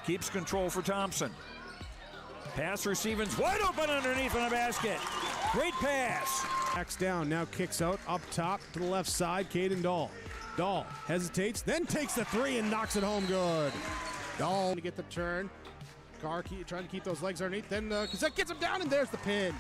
keeps control for Thompson. Pass receiving's wide open underneath in the basket. Great pass. Backs down, now kicks out, up top to the left side, Caden Dahl. Dahl hesitates, then takes the three and knocks it home good. Dahl to get the turn. Carr trying to keep those legs underneath, then Cassette gets him down, and there's the pin.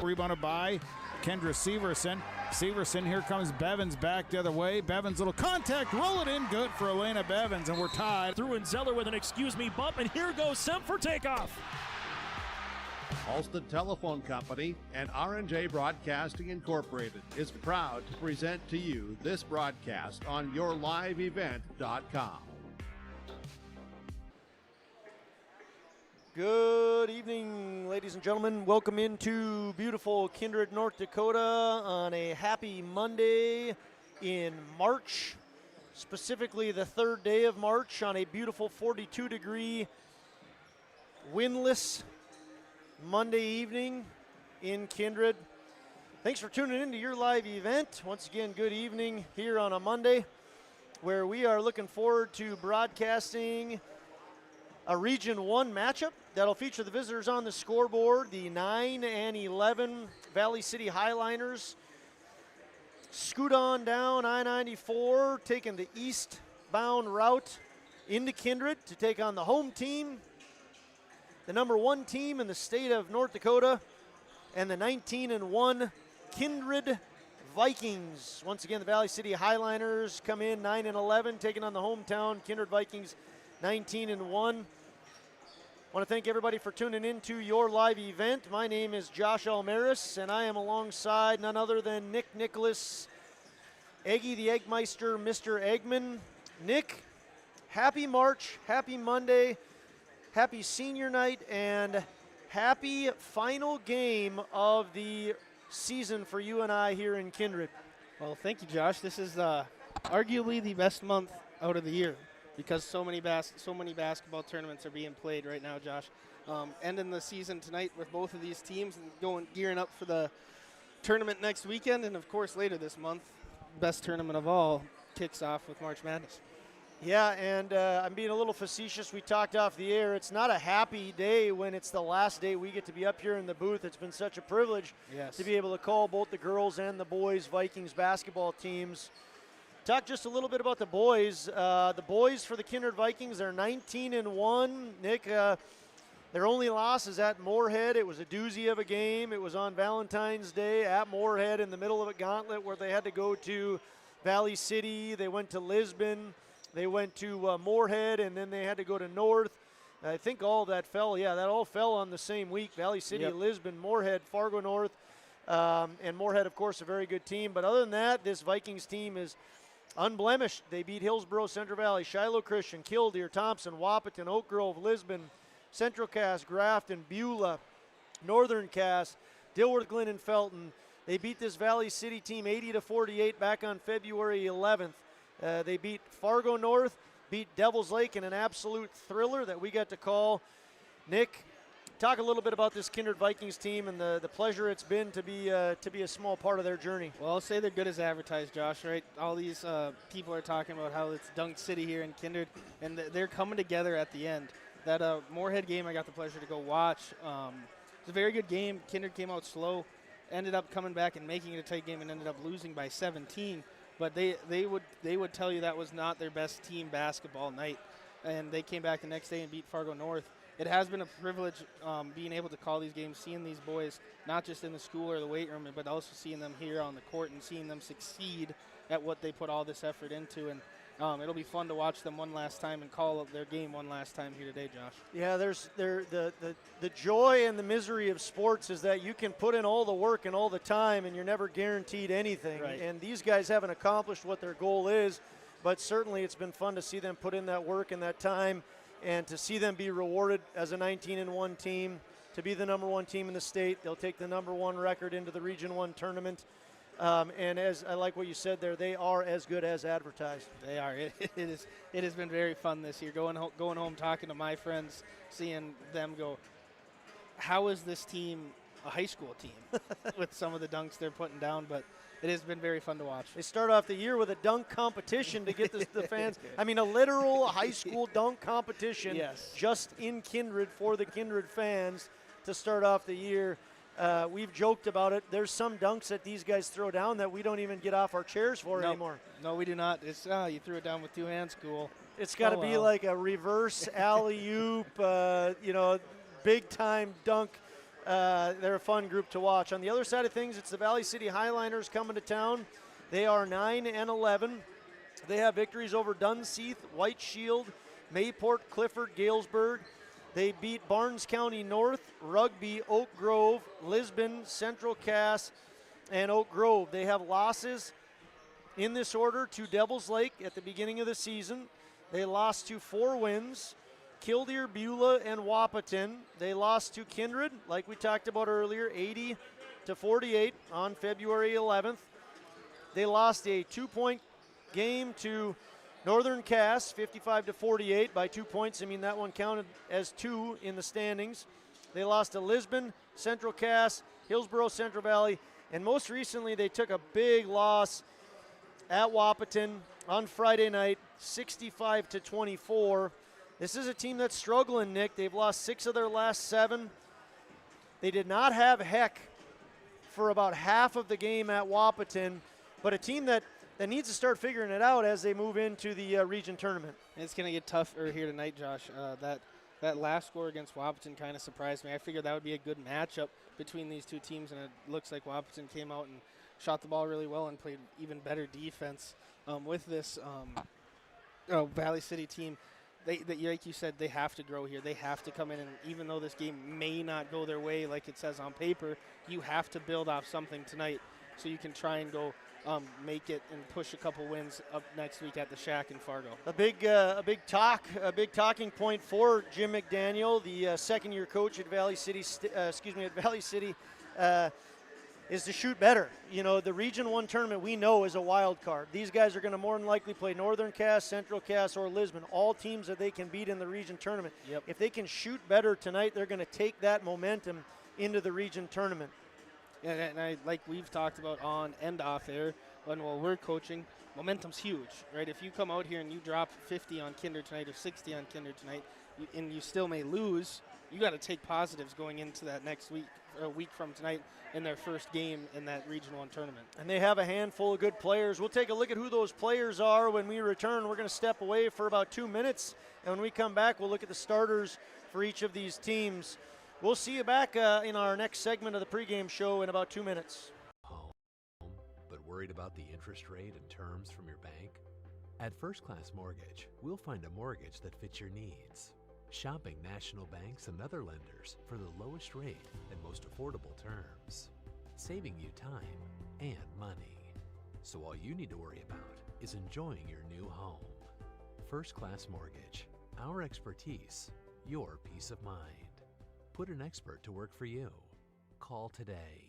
Rebounded by Kendra Severson. Severson, here comes Bevins back the other way. Bevins, little contact, roll it in, good for Elena Bevins, and we're tied. Through and Zeller with an excuse me bump, and here goes Semp for takeoff. Alston Telephone Company and R&J Broadcasting Incorporated is proud to present to you this broadcast on yourliveevent.com. Good evening, ladies and gentlemen. Welcome into beautiful Kindred, North Dakota on a happy Monday in March, specifically the third day of March on a beautiful 42-degree windless Monday evening in Kindred. Thanks for tuning in to your live event. Once again, good evening here on a Monday where we are looking forward to broadcasting a Region 1 matchup that'll feature the visitors on the scoreboard. The 9 and 11 Valley City Highliners scoot on down I-94, taking the eastbound route into Kindred to take on the home team, the number 1 team in the state of North Dakota, and the 19-1 Kindred Vikings. Once again, the Valley City Highliners come in 9 and 11, taking on the hometown Kindred Vikings 19-1. I want to thank everybody for tuning in to your live event. My name is Josh Almaris, and I am alongside none other than Nick Nicholas, Eggy the Eggmeister, Mr. Eggman. Nick, happy March, happy Monday, happy senior night, and happy final game of the season for you and I here in Kindred. Well, thank you, Josh. This is arguably the best month out of the year, because so many basketball tournaments are being played right now, Josh. Ending the season tonight with both of these teams and gearing up for the tournament next weekend, and of course later this month, best tournament of all kicks off with March Madness. Yeah, and I'm being a little facetious. We talked off the air. It's not a happy day when it's the last day we get to be up here in the booth. It's been such a privilege to be able to call both the girls and the boys Vikings basketball teams. Talk just a little bit about the boys. The boys for the Kindred Vikings, they're 19-1. Nick, their only loss is at Moorhead. It was a doozy of a game. It was on Valentine's Day at Moorhead in the middle of a gauntlet where they had to go to Valley City. They went to Lisbon. They went to Moorhead, and then they had to go to North. I think all that fell, that all fell on the same week. Valley City, Lisbon, Moorhead, Fargo North, and Moorhead, of course, a very good team. But other than that, this Vikings team is unblemished. They beat Hillsboro, Central Valley, Shiloh Christian, Killdeer, Thompson, Wahpeton, Oak Grove, Lisbon, Central Cass, Grafton, Beulah, Northern Cass, Dilworth, Glen, and Felton. They beat this Valley City team 80-48 back on February 11th. They beat Fargo North, beat Devils Lake in an absolute thriller that we got to call. Nick, talk a little bit about this Kindred Vikings team and the pleasure it's been to be a small part of their journey. Well, I'll say they're good as advertised, Josh, right? All these people are talking about how it's Dunk City here in Kindred, and they're coming together at the end. That Moorhead game I got the pleasure to go watch. It was a very good game. Kindred came out slow, ended up coming back and making it a tight game, and ended up losing by 17. But they would tell you that was not their best team basketball night, and they came back the next day and beat Fargo North. It has been a privilege being able to call these games, seeing these boys not just in the school or the weight room, but also seeing them here on the court and seeing them succeed at what they put all this effort into. And it'll be fun to watch them one last time and call their game one last time here today, Josh. Yeah, the joy and the misery of sports is that you can put in all the work and all the time, and you're never guaranteed anything. Right. And these guys haven't accomplished what their goal is, but certainly it's been fun to see them put in that work and that time, and to see them be rewarded as a 19-1 team, to be the number 1 team in the state. They'll take the number 1 record into the Region 1 tournament. And as I like what you said there, they are as good as advertised. They are. It has been very fun this year. Going home, talking to my friends, seeing them go, how is this team a high school team with some of the dunks they're putting down, but it has been very fun to watch. They start off the year with a dunk competition to get the fans. I mean, a literal high school dunk competition just in Kindred for the Kindred fans to start off the year. We've joked about it. There's some dunks that these guys throw down that we don't even get off our chairs for anymore. No, we do not. It's you threw it down with 2 hands, cool. It's got to be like a reverse alley-oop, big-time dunk. They're a fun group to watch. On the other side of things, it's the Valley City Highliners coming to town. They are 9-11. They have victories over Dunseith, White Shield, Mayport, Clifford, Galesburg. They beat Barnes County North, Rugby, Oak Grove, Lisbon, Central Cass, and Oak Grove. They have losses in this order to Devils Lake at the beginning of the season. They lost to 4 wins, Killdeer, Beulah, and Wahpeton. They lost to Kindred, like we talked about earlier, 80-48 on February 11th. They lost a 2-point game to Northern Cass, 55-48 by 2 points. I mean, that one counted as 2 in the standings. They lost to Lisbon, Central Cass, Hillsborough, Central Valley, and most recently they took a big loss at Wahpeton on Friday night, 65-24. This is a team that's struggling, Nick. They've lost 6 of their last 7. They did not have Heck for about half of the game at Wahpeton, but a team that needs to start figuring it out as they move into the region tournament. It's going to get tougher here tonight, Josh. That last score against Wahpeton kind of surprised me. I figured that would be a good matchup between these two teams, and it looks like Wahpeton came out and shot the ball really well and played even better defense with this Valley City team. Like you said, they have to grow here. They have to come in, and even though this game may not go their way like it says on paper, you have to build off something tonight so you can try and go make it and push a couple wins up next week at the Shack in Fargo. A big talking point for Jim McDaniel, the second-year coach at Valley City. Is to shoot better. You know, the Region 1 tournament we know is a wild card. These guys are going to more than likely play Northern Cass, Central Cass, or Lisbon, all teams that they can beat in the region tournament. Yep. If they can shoot better tonight, they're going to take that momentum into the region tournament. Yeah, and like we've talked about on and off air, while we're coaching, momentum's huge, right? If you come out here and you drop 50 on Kindred tonight or 60 on Kindred tonight, and you still may lose, you got to take positives going into that next week, a week from tonight, in their first game in that Region 1 tournament. And they have a handful of good players. We'll take a look at who those players are when we return. We're going to step away for about 2 minutes, and when we come back, we'll look at the starters for each of these teams. We'll see you back in our next segment of the pregame show in about 2 minutes. Home, but worried about the interest rate and terms from your bank? At First Class Mortgage, we'll find a mortgage that fits your needs. Shopping national banks and other lenders for the lowest rate and most affordable terms, saving you time and money. So all you need to worry about is enjoying your new home. First Class Mortgage, our expertise, your peace of mind. Put an expert to work for you. Call today.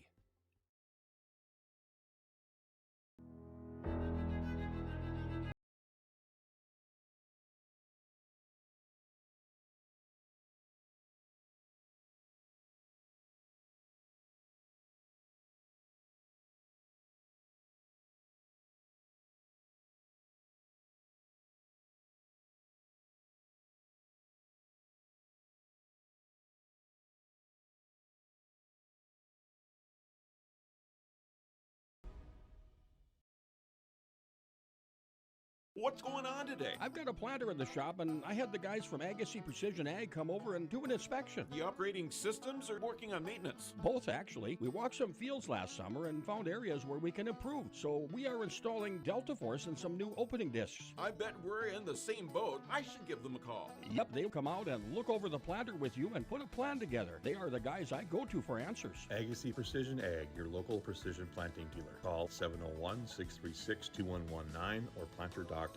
What's going on today? I've got a planter in the shop, and I had the guys from Agassiz Precision Ag come over and do an inspection. You upgrading systems or working on maintenance? Both, actually. We walked some fields last summer and found areas where we can improve. So we are installing Delta Force and some new opening discs. I bet we're in the same boat. I should give them a call. Yep, they'll come out and look over the planter with you and put a plan together. They are the guys I go to for answers. Agassiz Precision Ag, your local precision planting dealer. Call 701-636-2119 or planterdoc.com.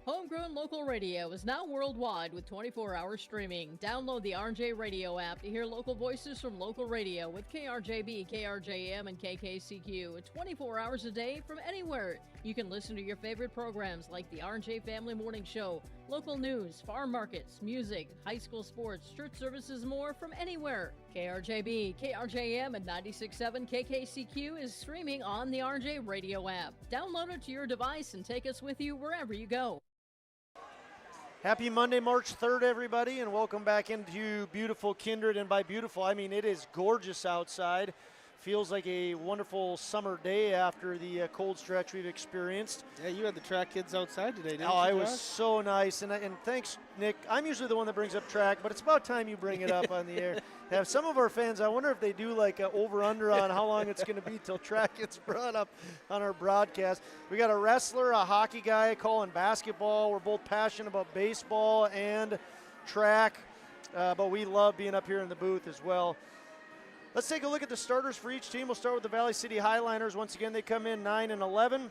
Home Homegrown local radio is now worldwide with 24-hour streaming. Download the RJ Radio app to hear local voices from local radio with KRJB, KRJM, and KKCQ 24 hours a day from anywhere. You can listen to your favorite programs like the RJ Family Morning Show, local news, farm markets, music, high school sports, church services, more from anywhere. KRJB, KRJM, and 96.7 KKCQ is streaming on the RJ Radio app. Download it to your device and take us with you wherever you go. Happy Monday, March 3rd, everybody, and welcome back into beautiful Kindred. And by beautiful, I mean it is gorgeous outside. Feels like a wonderful summer day after the cold stretch we've experienced. Yeah, you had the track kids outside today, didn't you, Oh, it Josh? was so nice. And thanks, Nick. I'm usually the one that brings up track, but it's about time you bring it up on the air. Have some of our fans, I wonder if they do like an over-under on how long it's going to be till track gets brought up on our broadcast. We got a wrestler, a hockey guy calling basketball. We're both passionate about baseball and track, but we love being up here in the booth as well. Let's take a look at the starters for each team. We'll start with the Valley City Highliners. Once again, they come in 9 and 11.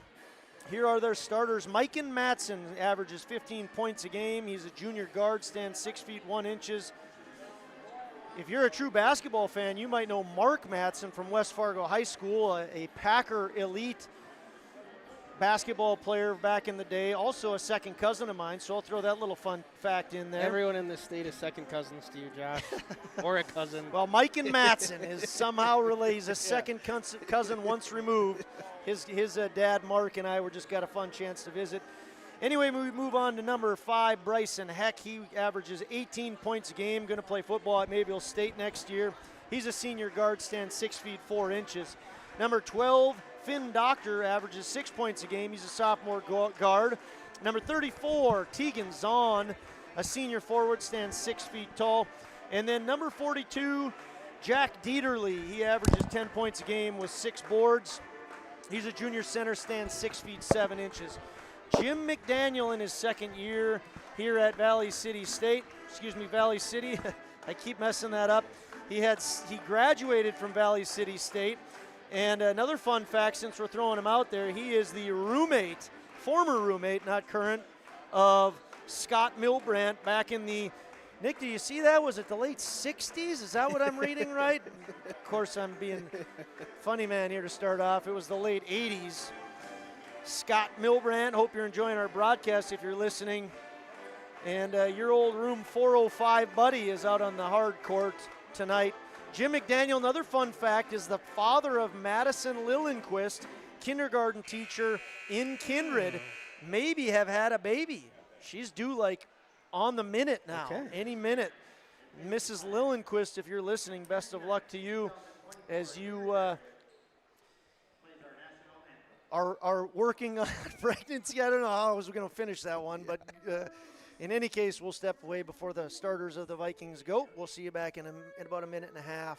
Here are their starters. Miken Matson averages 15 points a game. He's a junior guard, stands 6 feet 1 inches. If you're a true basketball fan, you might know Mark Matson from West Fargo High School, a Packer elite basketball player back in the day, also a second cousin of mine, so I'll throw that little fun fact in there. Everyone in this state is second cousins to you, Josh, or a cousin. Well, Miken Matson is somehow related. He's a second cousin once removed. His dad, Mark, and I just got a fun chance to visit. Anyway, we move on to number 5, Bryson Heck. He averages 18 points a game, going to play football at Mayville State next year. He's a senior guard, stands 6 feet 4 inches. Number 12, Finn Doctor, averages 6 points a game. He's a sophomore guard. Number 34, Tegan Zahn, a senior forward, stands 6 feet tall. And then number 42, Jack Dieterle. He averages 10 points a game with 6 boards. He's a junior center, stands 6 feet 7 inches. Jim McDaniel in his second year here at Valley City. I keep messing that up. He graduated from Valley City State. And another fun fact, since we're throwing him out there, he is the former roommate, not current, of Scott Milbrandt back in the, Nick, do you see that? Was it the late 60s? Is that what I'm reading right? Of course, I'm being funny man here to start off. It was the late 80s. Scott Milbrandt, hope you're enjoying our broadcast if you're listening. And your old room 405 buddy is out on the hard court tonight. Jim McDaniel, another fun fact, is the father of Madison Lillenquist, kindergarten teacher in Kindred. Maybe have had a baby. She's due like on the minute now, any minute. Mrs. Lillenquist, if you're listening, best of luck to you as you are working on pregnancy. I don't know how I was going to finish that one, but in any case, we'll step away before the starters of the Vikings go. We'll see you back in about a minute and a half.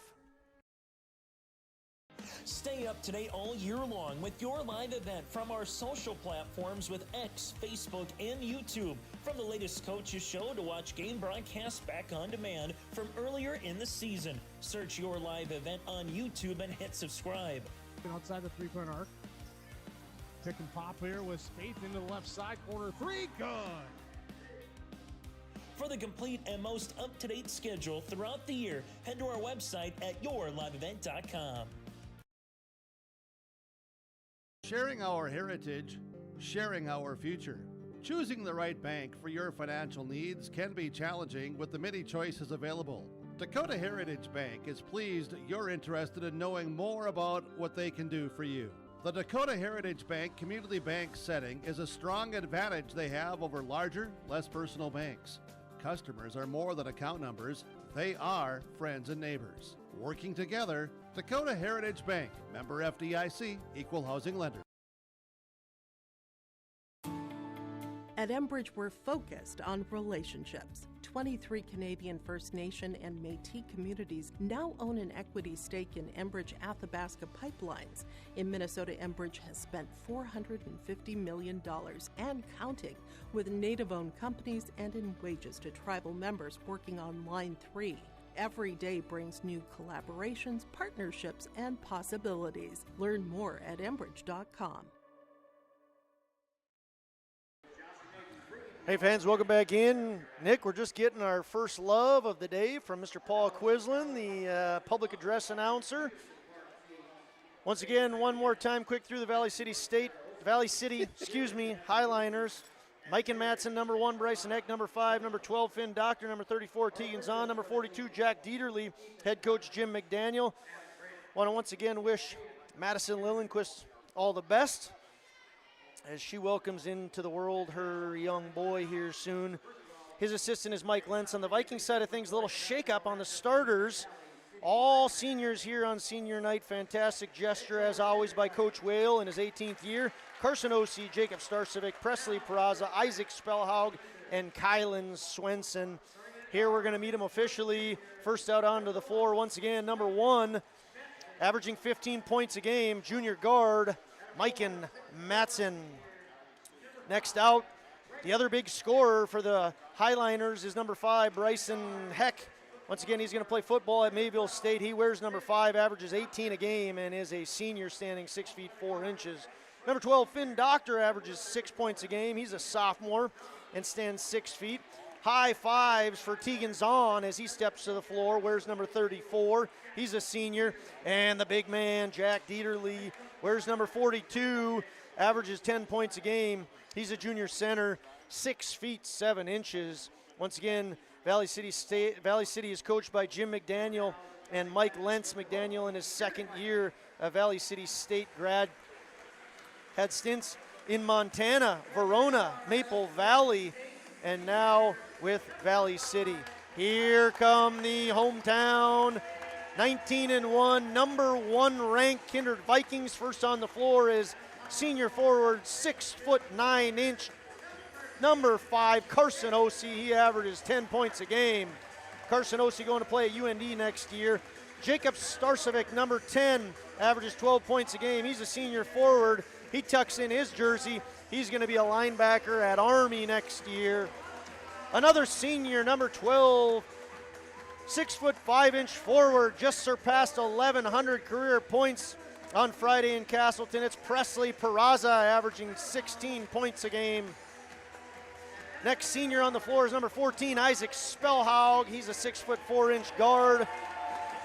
Stay up to date all year long with your live event from our social platforms with X, Facebook, and YouTube. From the latest coaches show to watch game broadcasts back on demand from earlier in the season. Search your live event on YouTube and hit subscribe. Outside the three-point arc. Pick and pop here with Spaeth into the left side corner. 3, good. For the complete and most up-to-date schedule throughout the year, head to our website at yourliveevent.com. Sharing our heritage, sharing our future. Choosing the right bank for your financial needs can be challenging with the many choices available. Dakota Heritage Bank is pleased you're interested in knowing more about what they can do for you. The Dakota Heritage Bank community bank setting is a strong advantage they have over larger, less personal banks. Customers are more than account numbers, they are friends and neighbors. Working together, Dakota Heritage Bank, member FDIC, equal housing lender. At Enbridge, we're focused on relationships. 23 Canadian First Nation and Métis communities now own an equity stake in Enbridge Athabasca Pipelines. In Minnesota, Enbridge has spent $450 million and counting with Native-owned companies and in wages to tribal members working on Line 3. Every day brings new collaborations, partnerships, and possibilities. Learn more at Enbridge.com. Hey fans, welcome back in. Nick, we're just getting our first love of the day from Mr. Paul Quislin, the public address announcer. Once again, one more time, quick through the Valley City, Highliners. Mike and Matson, number 1, Bryson Eck, number 5, number 12, Finn Doctor, number 34, Tegan Zahn, number 42, Jack Dieterle, head coach Jim McDaniel. Want to once again wish Madison Lillenquist all the best as she welcomes into the world her young boy here soon. His assistant is Mike Lentz. On the Vikings side of things, a little shakeup on the starters. All seniors here on senior night. Fantastic gesture, as always, by Coach Whale in his 18th year. Carson Osee, Jacob Starcevic, Presley Peraza, Isaac Spellhaug, and Kylan Swenson. Here we're going to meet him officially. First out onto the floor, once again, number 1, averaging 15 points a game, junior guard, Maiken Matson. Next out, the other big scorer for the Highliners is number 5, Bryson Heck. Once again, he's going to play football at Mayville State. He wears number 5, averages 18 a game, and is a senior standing 6 feet 4 inches. Number 12, Finn Doctor, averages 6 points a game. He's a sophomore and stands 6 feet. High fives for Tegan Zahn as he steps to the floor, wears number 34. He's a senior. And the big man, Jack Dieterle, wears number 42, averages 10 points a game. He's a junior center, 6 feet 7 inches. Once again, Valley City is coached by Jim McDaniel and Mike Lentz. McDaniel in his second year, a Valley City State grad. Had stints in Montana, Verona, Maple Valley, and now with Valley City. Here come the hometown 19-1, number 1 ranked Kindred Vikings. First on the floor is senior forward, 6 foot 9 inch, number 5, Carson Osee. He averages 10 points a game. Carson Osee going to play at UND next year. Jacob Starcevic, number 10, averages 12 points a game. He's a senior forward. He tucks in his jersey. He's going to be a linebacker at Army next year. Another senior, number 12, 6 foot 5 inch forward, just surpassed 1,100 career points on Friday in Castleton. It's Presley Peraza, averaging 16 points a game. Next senior on the floor is number 14, Isaac Spellhaug. He's a 6 foot 4 inch guard.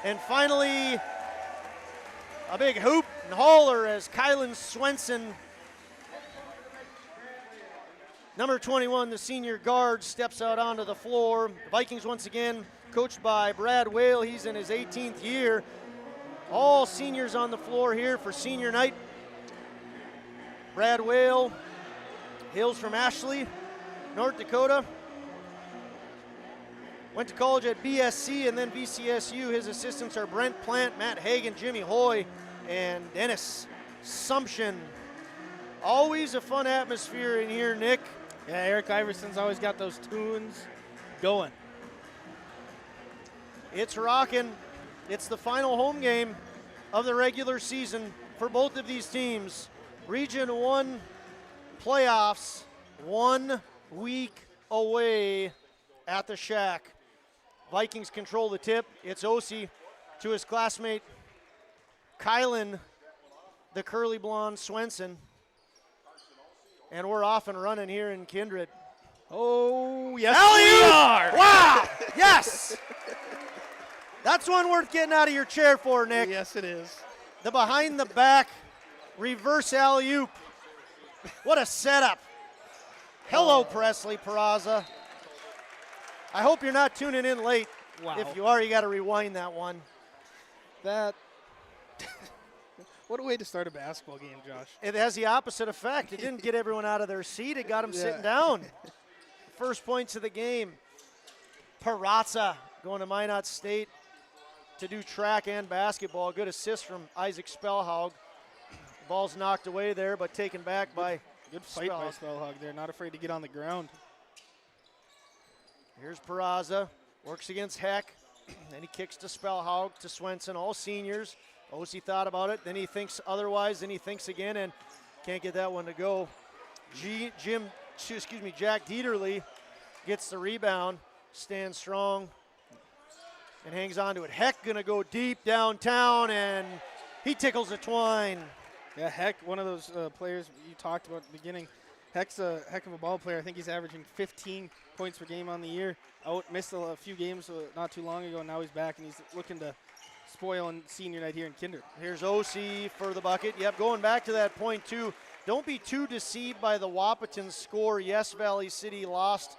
And finally, a big hoop and hauler as Kylan Swenson, number 21, the senior guard, steps out onto the floor. The Vikings once again coached by Brad Whale. He's in his 18th year. All seniors on the floor here for senior night. Brad Whale hails from Ashley, North Dakota. Went to college at BSC and then VCSU. His assistants are Brent Plant, Matt Hagan, Jimmy Hoy, and Dennis Sumption. Always a fun atmosphere in here, Nick. Yeah, Eric Iverson's always got those tunes going. It's rocking. It's the final home game of the regular season for both of these teams. Region 1 playoffs 1 week away at the Shack. Vikings control the tip. It's Osee to his classmate Kylan, the curly blonde Swenson. And we're off and running here in Kindred. Oh, yes, we are. Wow, yes. That's one worth getting out of your chair for, Nick. Yes, it is. The behind the back reverse alley-oop. What a setup. Hello, Presley Peraza. I hope you're not tuning in late. Wow. If you are, you got to rewind that one. That. What a way to start a basketball game, Josh. It has the opposite effect. It didn't get everyone out of their seat. It got them sitting down. First points of the game. Peraza going to Minot State to do track and basketball. Good assist from Isaac Spellhaug. Ball's knocked away there, but taken back by Good fight by Spellhaug there. Not afraid to get on the ground. Here's Peraza. Works against Heck. Then he kicks to Spellhaug, to Swenson, all seniors. Osee thought about it. Then he thinks otherwise. Then he thinks again and can't get that one to go. Jack Dieterle gets the rebound, stands strong, and hangs on to it. Heck going to go deep downtown, and he tickles the twine. Yeah, Heck, one of those players you talked about at the beginning. Heck's a heck of a ball player. I think he's averaging 15 points per game on the year. Missed a few games not too long ago. Now he's back, and he's looking to spoil on senior night here in Kindred. Here's OC for the bucket. Yep, going back to that point, too. Don't be too deceived by the Wahpeton score. Yes, Valley City lost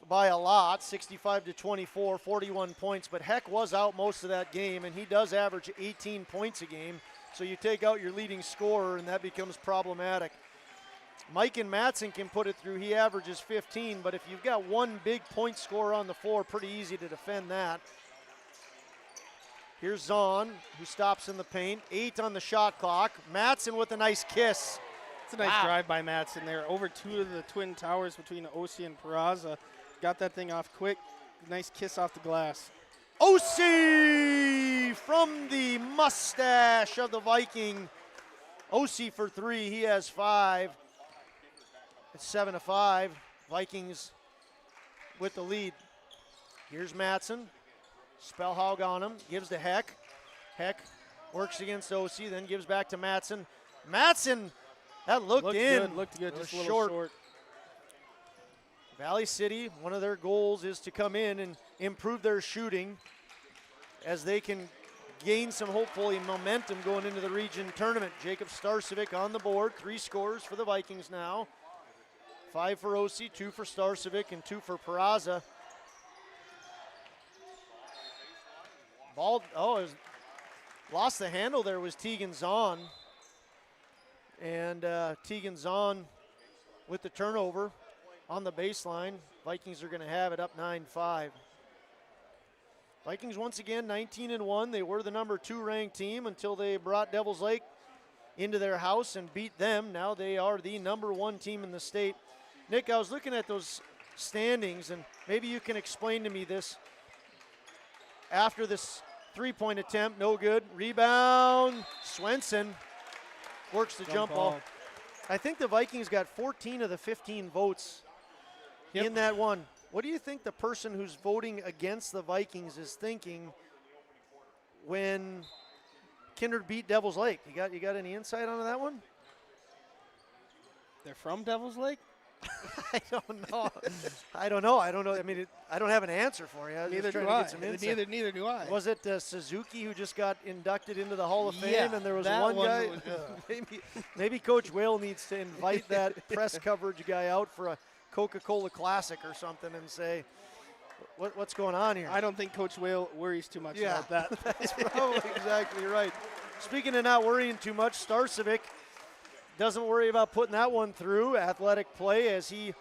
by a lot, 65-24, 41 points, but Heck was out most of that game, and he does average 18 points a game. So you take out your leading scorer, and that becomes problematic. Mike and Matson can put it through. He averages 15, but if you've got one big point scorer on the floor, pretty easy to defend that. Here's Zahn, who stops in the paint. 8 on the shot clock. Matson with a nice kiss. It's a nice drive by Matson there. Over 2 of the twin towers between OC and Peraza. Got that thing off quick. Nice kiss off the glass. OC from the mustache of the Viking. OC for 3. He has 5. It's 7-5. Vikings with the lead. Here's Matson. Spellhog on him. Gives to Heck. Heck works against OC, then gives back to Matson. Matson, that looked in. Good, looked good. Just a little short. Valley City, one of their goals is to come in and improve their shooting as they can gain some, hopefully, momentum going into the region tournament. Jacob Starcevic on the board. 3 scores for the Vikings now. 5 for OC, 2 for Starcevic, and 2 for Peraza. Ball, lost the handle there was Tegan Zahn. And Tegan Zahn with the turnover on the baseline. Vikings are going to have it up 9-5. Vikings once again 19-1. They were the number 2 ranked team until they brought Devils Lake into their house and beat them. Now they are the number 1 team in the state. Nick, I was looking at those standings, and maybe you can explain to me this. After this 3-point attempt, no good. Rebound, Swenson works the jump ball. I think the Vikings got 14 of the 15 votes in that one. What do you think the person who's voting against the Vikings is thinking when Kindred beat Devils Lake? You got any insight on that one? They're from Devils Lake? I don't know. I don't know. I mean, I don't have an answer for you. Neither do I. Neither do I. Was it Suzuki who just got inducted into the Hall of Fame, and there was one guy? Maybe Coach Whale needs to invite that press coverage guy out for a Coca-Cola Classic or something and say, what's going on here? I don't think Coach Whale worries too much about that. That's probably exactly right. Speaking of not worrying too much, Starcevic doesn't worry about putting that one through. Athletic play as he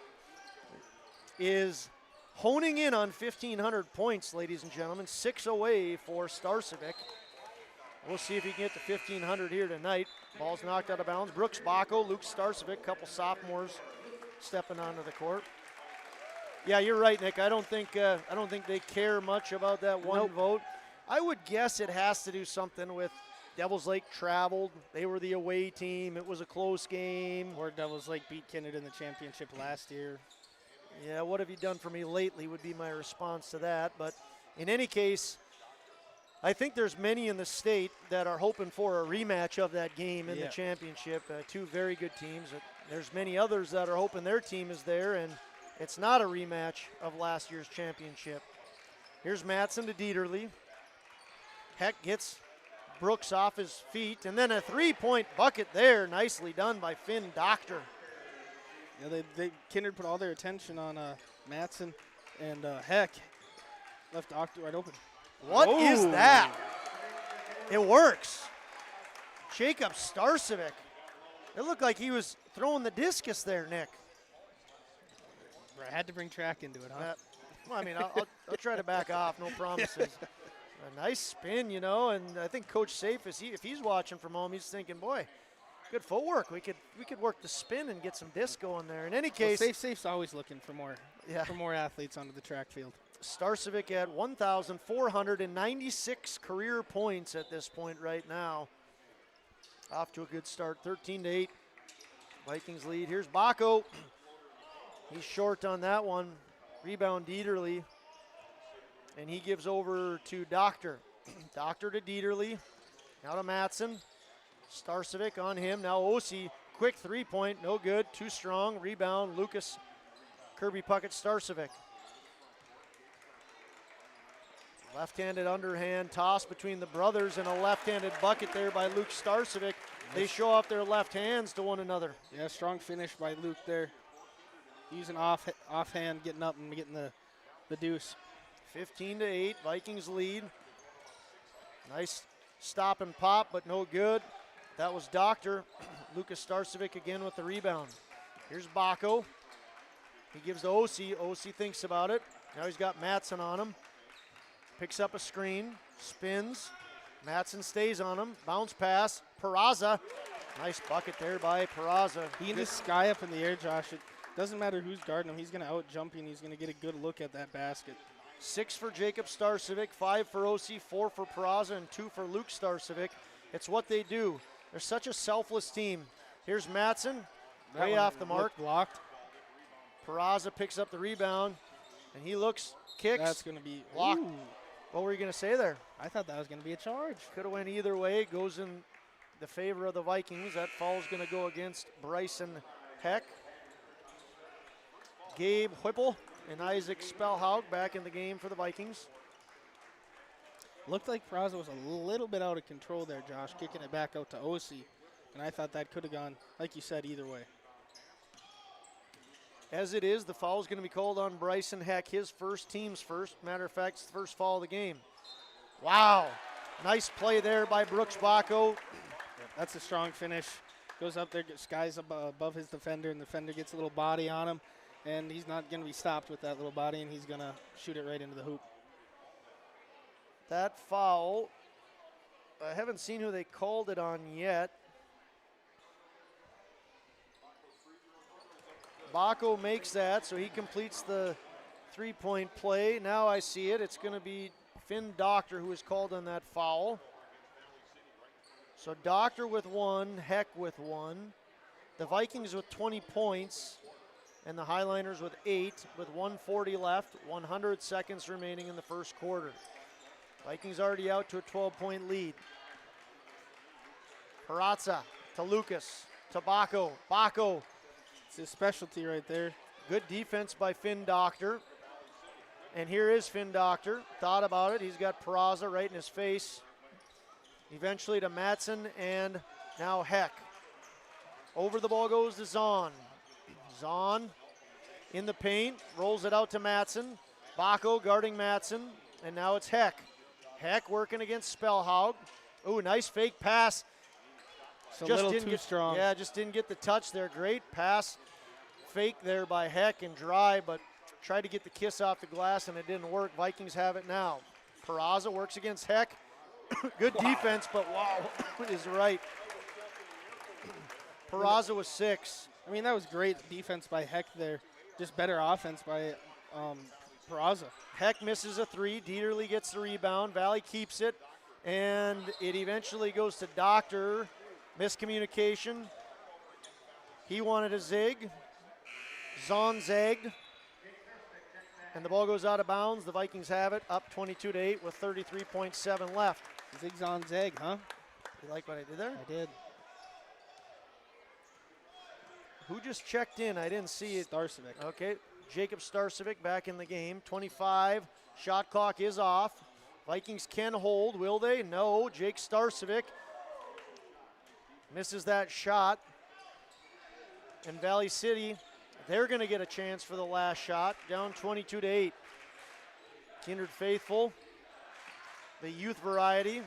is honing in on 1,500 points, ladies and gentlemen. 6 away for Starcevic. We'll see if he can get to 1,500 here tonight. Ball's knocked out of bounds. Brooks Bacco, Luke Starcevic, couple sophomores stepping onto the court. Yeah, you're right, Nick. I don't think they care much about that one vote. I would guess it has to do something with Devils Lake traveled. They were the away team. It was a close game. Or Devils Lake beat Kindred in the championship last year. Yeah, what have you done for me lately would be my response to that. But in any case, I think there's many in the state that are hoping for a rematch of that game in the championship. 2 very good teams. There's many others that are hoping their team is there, and it's not a rematch of last year's championship. Here's Matson to Dieterle. Heck gets Brooks off his feet, and then a 3-point bucket there. Nicely done by Finn Doctor. Yeah, they Kindred put all their attention on Matson and Heck. Left Doctor right open. What is that? It works. Jacob Starcevic. It looked like he was throwing the discus there, Nick. I had to bring track into it, huh? Well, I mean, I'll try to back off. No promises. A nice spin, you know, and I think Coach Safe, if he's watching from home, he's thinking, boy, good footwork. We could work the spin and get some disco in there. In any case, Safe's always looking for more athletes onto the track field. Starcevic at 1,496 career points at this point right now. Off to a good start, 13-8. Vikings lead. Here's Bacco. He's short on that one. Rebound Dieterle. And he gives over to Doctor. Doctor to Dieterle. Now to Matson. Starcevic on him. Now OC quick three-point, no good, too strong. Rebound, Lucas Kirby Puckett Starcevic. Left-handed underhand toss between the brothers and a left-handed bucket there by Luke Starcevic. They show off their left hands to one another. Yeah, strong finish by Luke there. Using offhand, getting up and getting the deuce. 15-8, Vikings lead. Nice stop and pop, but no good. That was Doctor. Lucas Starcevic again with the rebound. Here's Bako. He gives to Osi. Osi thinks about it. Now he's got Matson on him. Picks up a screen, spins. Matson stays on him. Bounce pass. Peraza. Nice bucket there by Peraza. He can just sky up in the air, Josh. It doesn't matter who's guarding him. He's going to out-jump you, and he's going to get a good look at that basket. 6 for Jacob Starcevic, 5 for Osi, 4 for Peraza, and 2 for Luke Starcevic. It's what they do. They're such a selfless team. Here's Matson, way off the mark. Blocked. Peraza picks up the rebound, and he looks, kicks. That's going to be blocked. What were you going to say there? I thought that was going to be a charge. Could have went either way. It goes in the favor of the Vikings. That foul is going to go against Bryson Heck. Gabe Whipple and Isaac Spellhaug back in the game for the Vikings. Looked like Peraza was a little bit out of control there, Josh, kicking it back out to Osi. And I thought that could have gone, like you said, either way. As it is, the foul is going to be called on Bryson Heck, his first, team's first. Matter of fact, it's the first foul of the game. Wow. Nice play there by Brooks Bako. That's a strong finish. Goes up there, skies above his defender, and the defender gets a little body on him. And he's not going to be stopped with that little body, and he's going to shoot it right into the hoop. That foul, I haven't seen who they called it on yet. Bako makes that, so he completes the three-point play. Now I see it. It's going to be Finn Doctor who is called on that foul. So Doctor with 1, Heck with 1. The Vikings with 20 points, and the Highliners with 8, with 1:40 left, 100 seconds remaining in the first quarter. Vikings already out to a 12-point lead. Peraza to Lucas, to Bako. Bako. It's his specialty right there. Good defense by Finn Doctor. And here is Finn Doctor. Thought about it. He's got Peraza right in his face. Eventually to Matson and now Heck. Over the ball goes to Zahn. Zahn in the paint. Rolls it out to Matson. Bako guarding Matson. And now it's Heck. Heck working against Spellhaug. Ooh, nice fake pass. It's a little too strong. Yeah, just didn't get the touch there. Great pass. Fake there by Heck and dry, but tried to get the kiss off the glass and it didn't work. Vikings have it now. Peraza works against Heck. Good defense, but wow, is right. Peraza was 6. I mean, that was great defense by Heck there. Just better offense by Peraza. Heck misses a 3. Dieterle gets the rebound. Valley keeps it, and it eventually goes to Doctor. Miscommunication. He wanted a zig. Zahn zagged. And the ball goes out of bounds. The Vikings have it, up 22-8 with 33.7 left. Zig, Zahn, zag, huh? You like what I did there? I did. Who just checked in? I didn't see it. Starcevic. Okay, Jacob Starcevic back in the game. 25, shot clock is off. Vikings can hold, will they? No, Jake Starcevic misses that shot. And Valley City, they're going to get a chance for the last shot, down 22-8. Kindred faithful, the youth variety,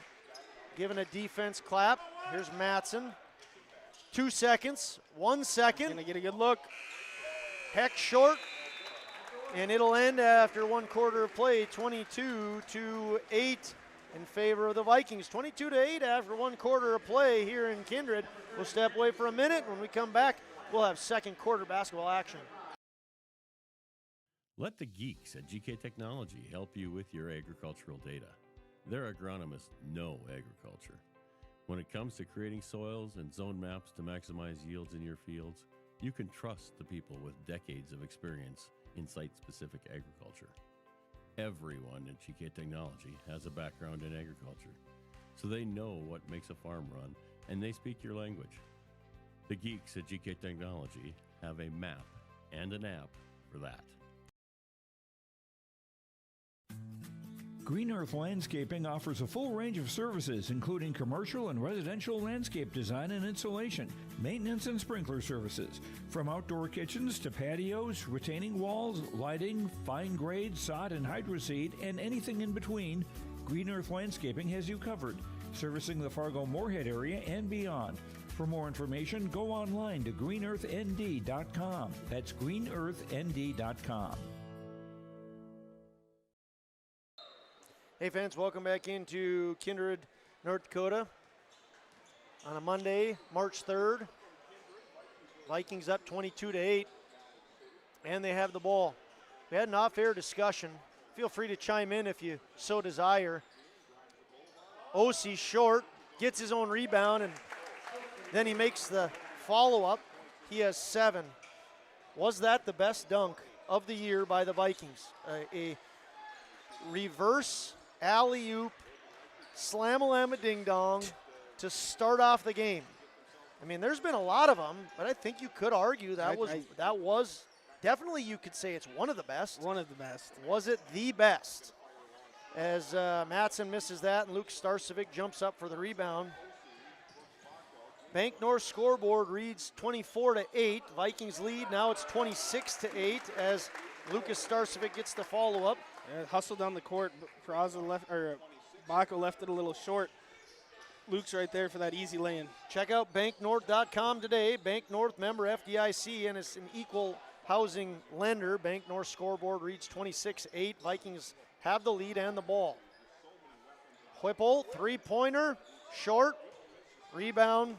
given a defense clap. Here's Matson. 2 seconds, 1 second. Gonna get a good look. Heck short, and it'll end after 1 quarter of play, 22-8 in favor of the Vikings. 22-8 after 1 quarter of play here in Kindred. We'll step away for a minute. When we come back, we'll have second quarter basketball action. Let the geeks at GK Technology help you with your agricultural data. Their agronomists know agriculture. When it comes to creating soils and zone maps to maximize yields in your fields, you can trust the people with decades of experience in site-specific agriculture. Everyone at GK Technology has a background in agriculture, so they know what makes a farm run, and they speak your language. The geeks at GK Technology have a map and an app for that. Green Earth Landscaping offers a full range of services, including commercial and residential landscape design and installation, maintenance and sprinkler services. From outdoor kitchens to patios, retaining walls, lighting, fine grade, sod and hydroseed, and anything in between, Green Earth Landscaping has you covered, servicing the Fargo-Moorhead area and beyond. For more information, go online to greenearthnd.com. That's greenearthnd.com. Hey fans, welcome back into Kindred, North Dakota on a Monday, March 3rd. Vikings up 22-8, and they have the ball. We had an off-air discussion. Feel free to chime in if you so desire. Osi short, gets his own rebound, and then he makes the follow-up. He has 7. Was that the best dunk of the year by the Vikings? A reverse alley-oop, slam-a-lam-a-ding-dong to start off the game. I mean, there's been a lot of them, but I think you could argue that was definitely, you could say it's one of the best. One of the best. Was it the best? As Matson misses that and Luke Starcevic jumps up for the rebound. Bank North scoreboard reads 24-8. Vikings lead. Now it's 26-8 as Lucas Starcevic gets the follow-up. Hustle down the court. Baco left it a little short. Luke's right there for that easy lay-in. Check out banknorth.com today. Bank North member FDIC, and it's an equal housing lender. Bank North scoreboard reads 26-8. Vikings have the lead and the ball. Whipple, three-pointer, short, rebound,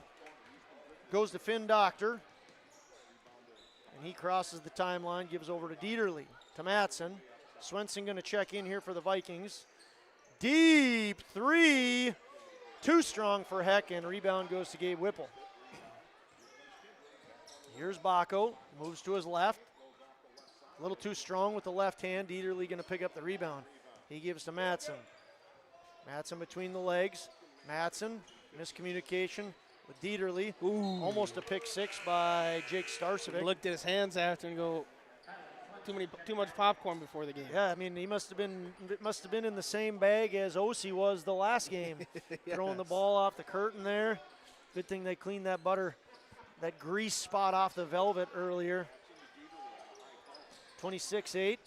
goes to Finn Doctor. And he crosses the timeline, gives over to Dieterle, to Matson. Swenson going to check in here for the Vikings. Deep three, too strong for Heck, and rebound goes to Gabe Whipple. Here's Baco, moves to his left. A little too strong with the left hand. Dieterle going to pick up the rebound. He gives to Matson. Matson between the legs. Matson, miscommunication with Dieterle. Ooh. Almost a pick six by Jake Starcevic. Looked at his hands after and go, too much popcorn before the game. Yeah, I mean, it must have been in the same bag as Osi was the last game. Yes. Throwing the ball off the curtain there. Good thing they cleaned that grease spot off the velvet earlier. 26-8,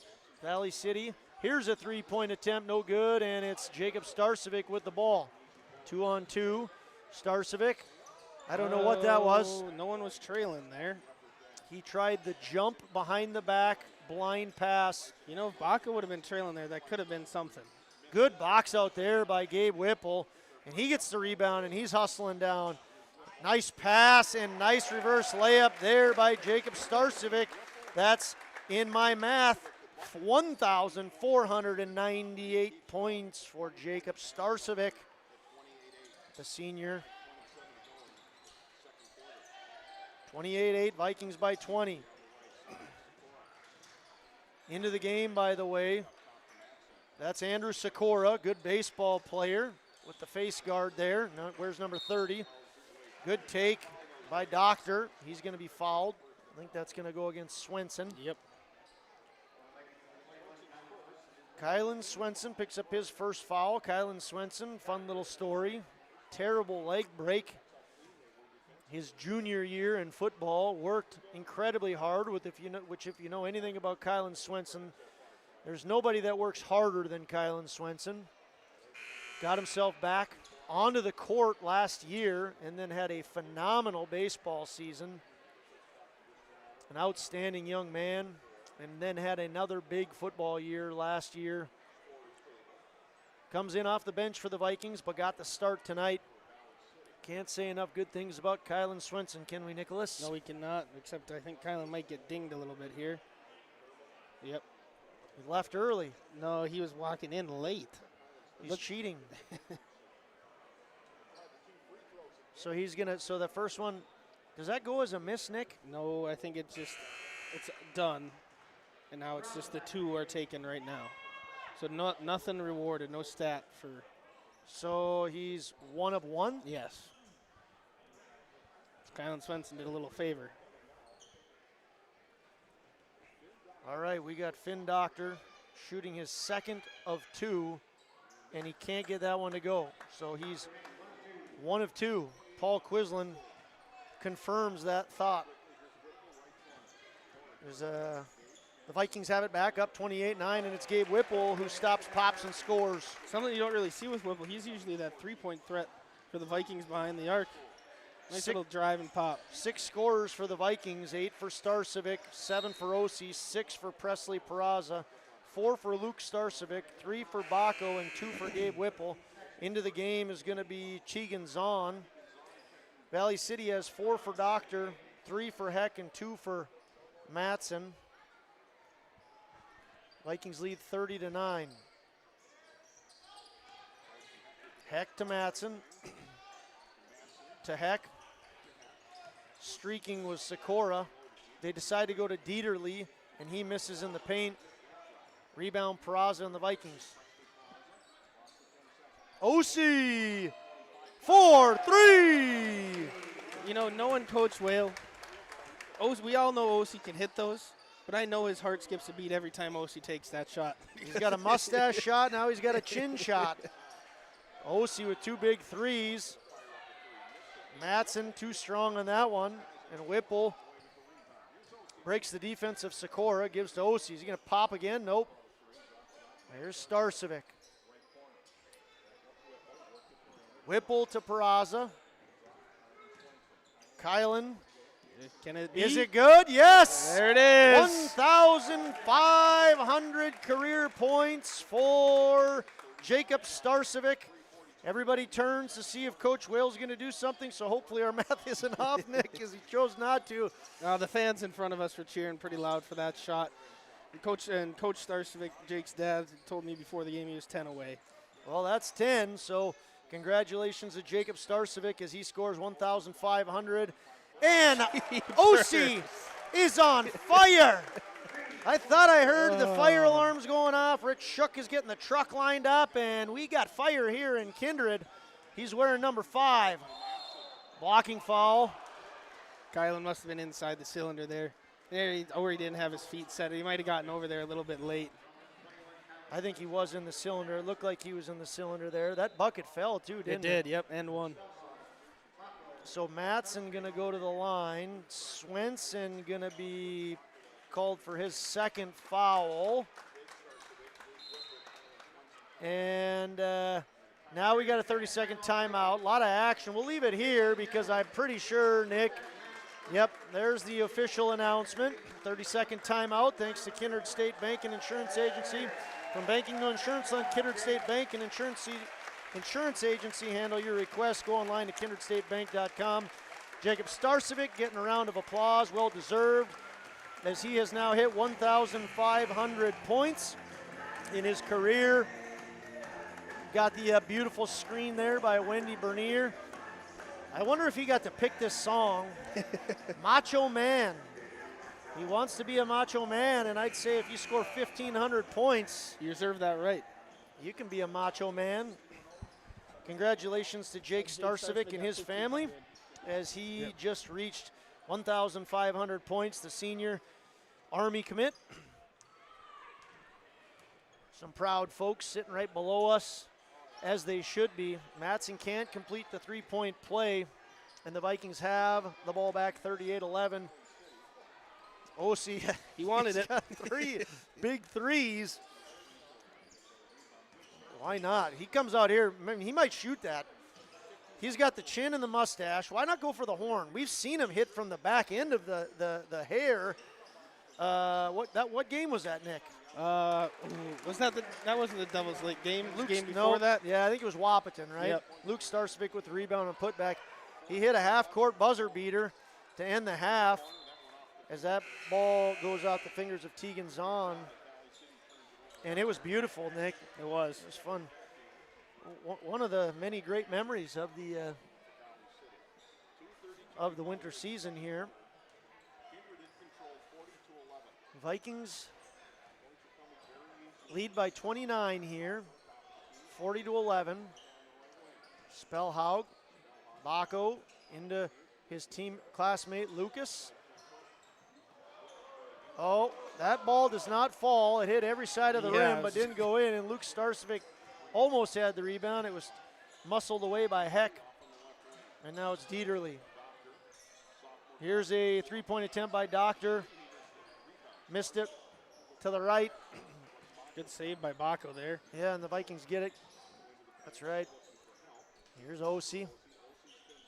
Valley City. Here's a three-point attempt, no good, and it's Jacob Starcevic with the ball. 2-on-2, Starcevic. I don't know what that was. No one was trailing there. He tried the jump behind the back, blind pass. You know, if Baca would have been trailing there, that could have been something. Good box out there by Gabe Whipple, and he gets the rebound, and he's hustling down. Nice pass and nice reverse layup there by Jacob Starcevic. That's, in my math, 1,498 points for Jacob Starcevic, the senior. 28-8, Vikings by 20. Into the game, by the way, that's Andrew Sikora, good baseball player with the face guard there. Now, where's number 30? Good take by Doctor. He's going to be fouled. I think that's going to go against Swenson. Yep. Kylan Swenson picks up his first foul. Kylan Swenson, fun little story. Terrible leg break. His junior year in football, worked incredibly hard with, if you know anything about Kylan Swenson, there's nobody that works harder than Kylan Swenson. Got himself back onto the court last year and then had a phenomenal baseball season. An outstanding young man, and then had another big football year last year. Comes in off the bench for the Vikings, but got the start tonight. Can't say enough good things about Kylan Swenson, can we, Nicholas? No, we cannot, except I think Kylan might get dinged a little bit here. Yep. He left early. No, he was walking in late. He's cheating. So the first one, does that go as a miss, Nick? No, I think it's done. And now it's just the two are taken right now. So nothing rewarded, no stat for. So he's 1 of 1? Yes. Kylan Svensson did a little favor. All right, we got Finn Doctor shooting his second of 2, and he can't get that one to go. So he's 1 of 2. Paul Quislen confirms that thought. The Vikings have it back up 28-9, and it's Gabe Whipple who stops, pops, and scores. Something you don't really see with Whipple. He's usually that three-point threat for the Vikings behind the arc. Nice little drive and pop. 6 scorers for the Vikings, 8 for Starcevic, 7 for Osi, 6 for Presley Peraza, 4 for Luke Starcevic, 3 for Baco, and 2 for Gabe Whipple. Into the game is going to be Cheegan Zahn. Valley City has 4 for Doctor, 3 for Heck, and 2 for Matson. Vikings lead 30-9. Heck to Matson. To Heck. Streaking was Sikora. They decide to go to Dieterle, and he misses in the paint. Rebound Peraza and the Vikings. Osi! 4-3! You know, knowing Coach Whale, we all know Osi can hit those, but I know his heart skips a beat every time Osi takes that shot. He's got a mustache shot, now he's got a chin shot. Osi with 2 big threes. Matson too strong on that one, and Whipple breaks the defense of Sikora, gives to Osi. Is he going to pop again? Nope. Here's Starcevic. Whipple to Peraza. Kylan. Can it be? Is it good? Yes! There it is. 1,500 career points for Jacob Starcevic. Everybody turns to see if Coach Whale's going to do something, so hopefully our math isn't off, Nick, because he chose not to. The fans in front of us were cheering pretty loud for that shot. And Coach Starcevic, Jake's dad, told me before the game he was 10 away. Well, that's 10, so congratulations to Jacob Starcevic as he scores 1,500. And Osi is on fire. I thought I heard the fire alarms going off. Rich Shook is getting the truck lined up, and we got fire here in Kindred. He's wearing number 5. Blocking foul. Kylan must have been inside the cylinder there. Or he didn't have his feet set. He might have gotten over there a little bit late. I think he was in the cylinder. It looked like he was in the cylinder there. That bucket fell too, didn't it? It did, yep, and one. So Matson going to go to the line. Swenson going to be called for his second foul. And now we got a 30-second timeout. A lot of action. We'll leave it here because I'm pretty sure, Nick, yep, there's the official announcement. 30-second timeout thanks to Kindred State Bank and Insurance Agency. From banking to insurance, on Kindred State Bank and Insurance Agency handle your requests. Go online to kindredstatebank.com. Jacob Starcevic getting a round of applause, well deserved, as he has now hit 1,500 points in his career. Got the beautiful screen there by Wendy Bernier. I wonder if he got to pick this song. Macho Man. He wants to be a macho man, and I'd say if you score 1,500 points, you reserve that right. You can be a macho man. Congratulations to Jake Starcevic and his family as he just reached 1,500 points, the senior Army commit. Some proud folks sitting right below us, as they should be. Matson can't complete the three-point play, and the Vikings have the ball back 38-11. Osi, he wanted it. Got 3 big threes. Why not? He comes out here, he might shoot that. He's got the chin and the mustache. Why not go for the horn? We've seen him hit from the back end of the hair. What game was that, Nick? Was that that wasn't the Devils Lake game? Luke's, game before that? Yeah, I think it was Wapaton, right? Yep. Luke Starcevic with the rebound and putback. He hit a half-court buzzer beater to end the half as that ball goes out the fingers of Tegan Zahn. And it was beautiful, Nick. It was. It was fun. One of the many great memories of the winter season here. Vikings lead by 29 here, 40-11. Spellhaug, Baco into his team classmate Lucas. Oh, that ball does not fall. It hit every side of the rim, but didn't go in, and Luke Starcevic almost had the rebound. It was muscled away by Heck, and now it's Dieterle. Here's a three-point attempt by Doctor. Missed it to the right. Good save by Baco there. Yeah, and the Vikings get it. That's right. Here's Osi.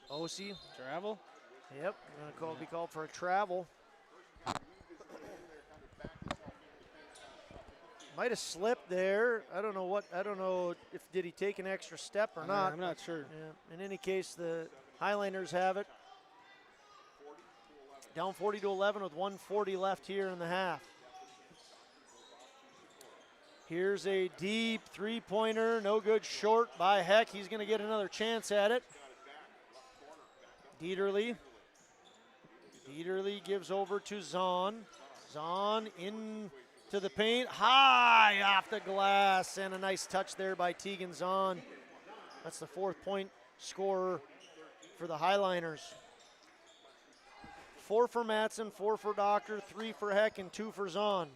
Travel? Yep, going to be called for a travel. Might have slipped there. I don't know if did he take an extra step or not. I'm not sure. Yeah. In any case, the Highlanders have it. Down 40-11 with 1:40 left here in the half. Here's a deep three-pointer, no good, short by Heck. He's going to get another chance at it. Dieterle gives over to Zahn. Zahn into the paint, high off the glass, and a nice touch there by Tegan Zahn. That's the 4th point scorer for the Highliners. 4 for Matson, 4 for Doctor, 3 for Heck, and 2 for Zahn.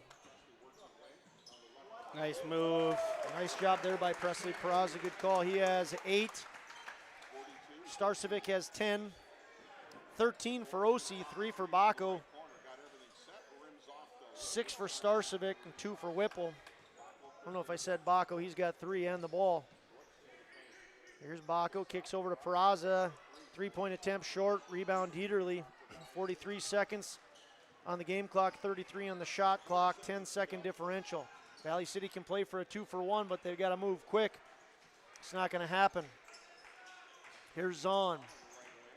Nice move. Nice job there by Presley Peraza. Good call. He has 8. Starcevic has 10. 13 for Osi, 3 for Baco. 6 for Starcevic and 2 for Whipple. I don't know if I said Baco. He's got 3 and the ball. Here's Baco. Kicks over to Peraza. 3-point attempt short. Rebound Dieterle. 43 seconds on the game clock. 33 on the shot clock. 10-second differential. Valley City can play for a 2-for-1, but they've got to move quick. It's not going to happen. Here's Zahn.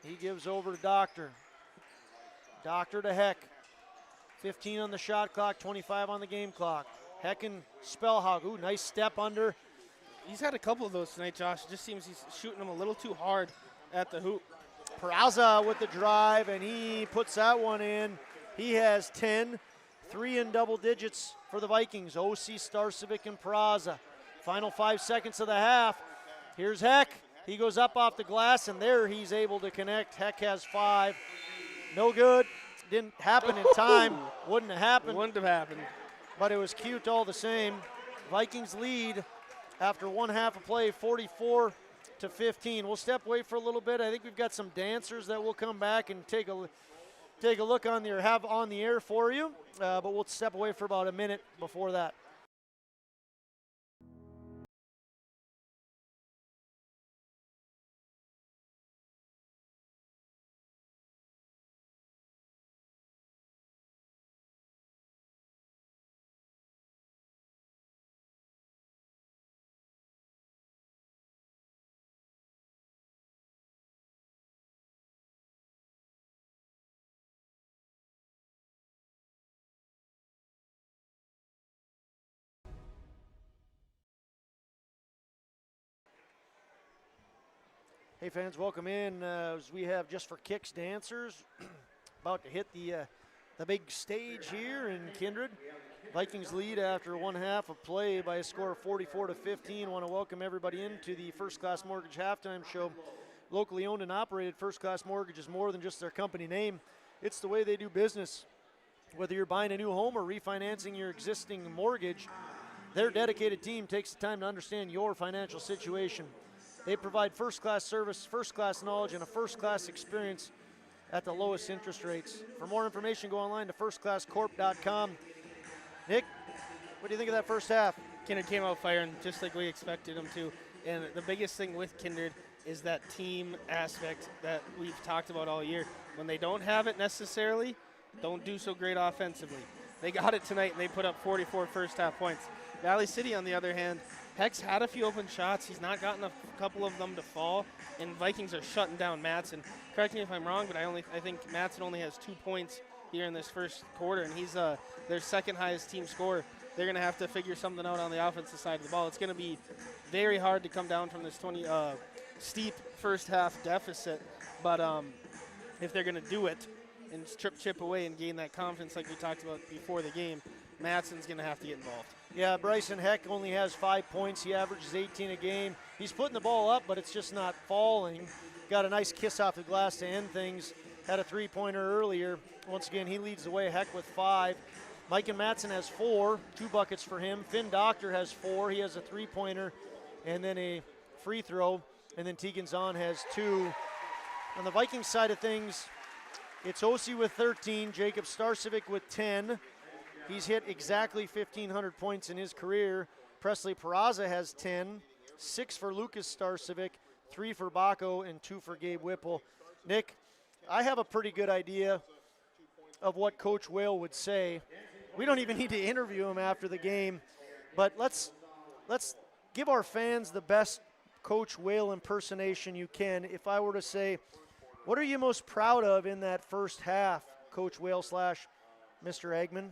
He gives over to Doctor. Doctor to Heck. 15 on the shot clock, 25 on the game clock. Heck and Spellhog. Ooh, nice step under. He's had a couple of those tonight, Josh. It just seems he's shooting them a little too hard at the hoop. Peraza with the drive, and he puts that one in. He has 10. 3 in double digits for the Vikings. Osi, Starcevic, and Peraza. Final 5 seconds of the half. Here's Heck. He goes up off the glass, and there he's able to connect. Heck has 5. No good. Didn't happen in time. Wouldn't have happened. Wouldn't have happened. But it was cute all the same. Vikings lead after 1 half of play, 44-15. We'll step away for a little bit. I think we've got some dancers that will come back and take a look on the or have on the air for you. But we'll step away for about a minute before that. Hey fans, welcome in as we have Just for Kicks dancers about to hit the big stage here in Kindred. Vikings lead after 1 half of play by a score of 44-15. Want to welcome everybody into the First Class Mortgage halftime show. Locally owned and operated, First Class Mortgage is more than just their company name. It's the way they do business. Whether you're buying a new home or refinancing your existing mortgage, their dedicated team takes the time to understand your financial situation. They provide first-class service, first-class knowledge, and a first-class experience at the lowest interest rates. For more information, go online to firstclasscorp.com. Nick, what do you think of that first half? Kindred came out firing just like we expected them to. And the biggest thing with Kindred is that team aspect that we've talked about all year. When they don't have it necessarily, don't do so great offensively. They got it tonight, and they put up 44 first-half points. Valley City, on the other hand, Heck's had a few open shots. He's not gotten a couple of them to fall, and Vikings are shutting down Matson. Correct me if I'm wrong, but I think Matson only has 2 points here in this first quarter, and he's their second highest team scorer. They're going to have to figure something out on the offensive side of the ball. It's going to be very hard to come down from this steep first half deficit, but if they're going to do it and chip away and gain that confidence like we talked about before the game, Matson's going to have to get involved. Yeah, Bryson Heck only has 5 points. He averages 18 a game. He's putting the ball up, but it's just not falling. Got a nice kiss off the glass to end things. had a three-pointer earlier. Once again, he leads the way, Heck with 5. Mike and Matson has 4, 2 buckets for him. Finn Doctor has 4. He has a three-pointer and then a free throw. And then Tegan Zahn has 2. On the Vikings side of things, it's Osi with 13, Jacob Starcevic with 10. He's hit exactly 1,500 points in his career. Presley Peraza has 10, 6 for Lucas Starcevic, 3 for Baco, and 2 for Gabe Whipple. Nick, I have a pretty good idea of what Coach Whale would say. We don't even need to interview him after the game, but let's give our fans the best Coach Whale impersonation you can. If I were to say, what are you most proud of in that first half, Coach Whale / Mr. Eggman?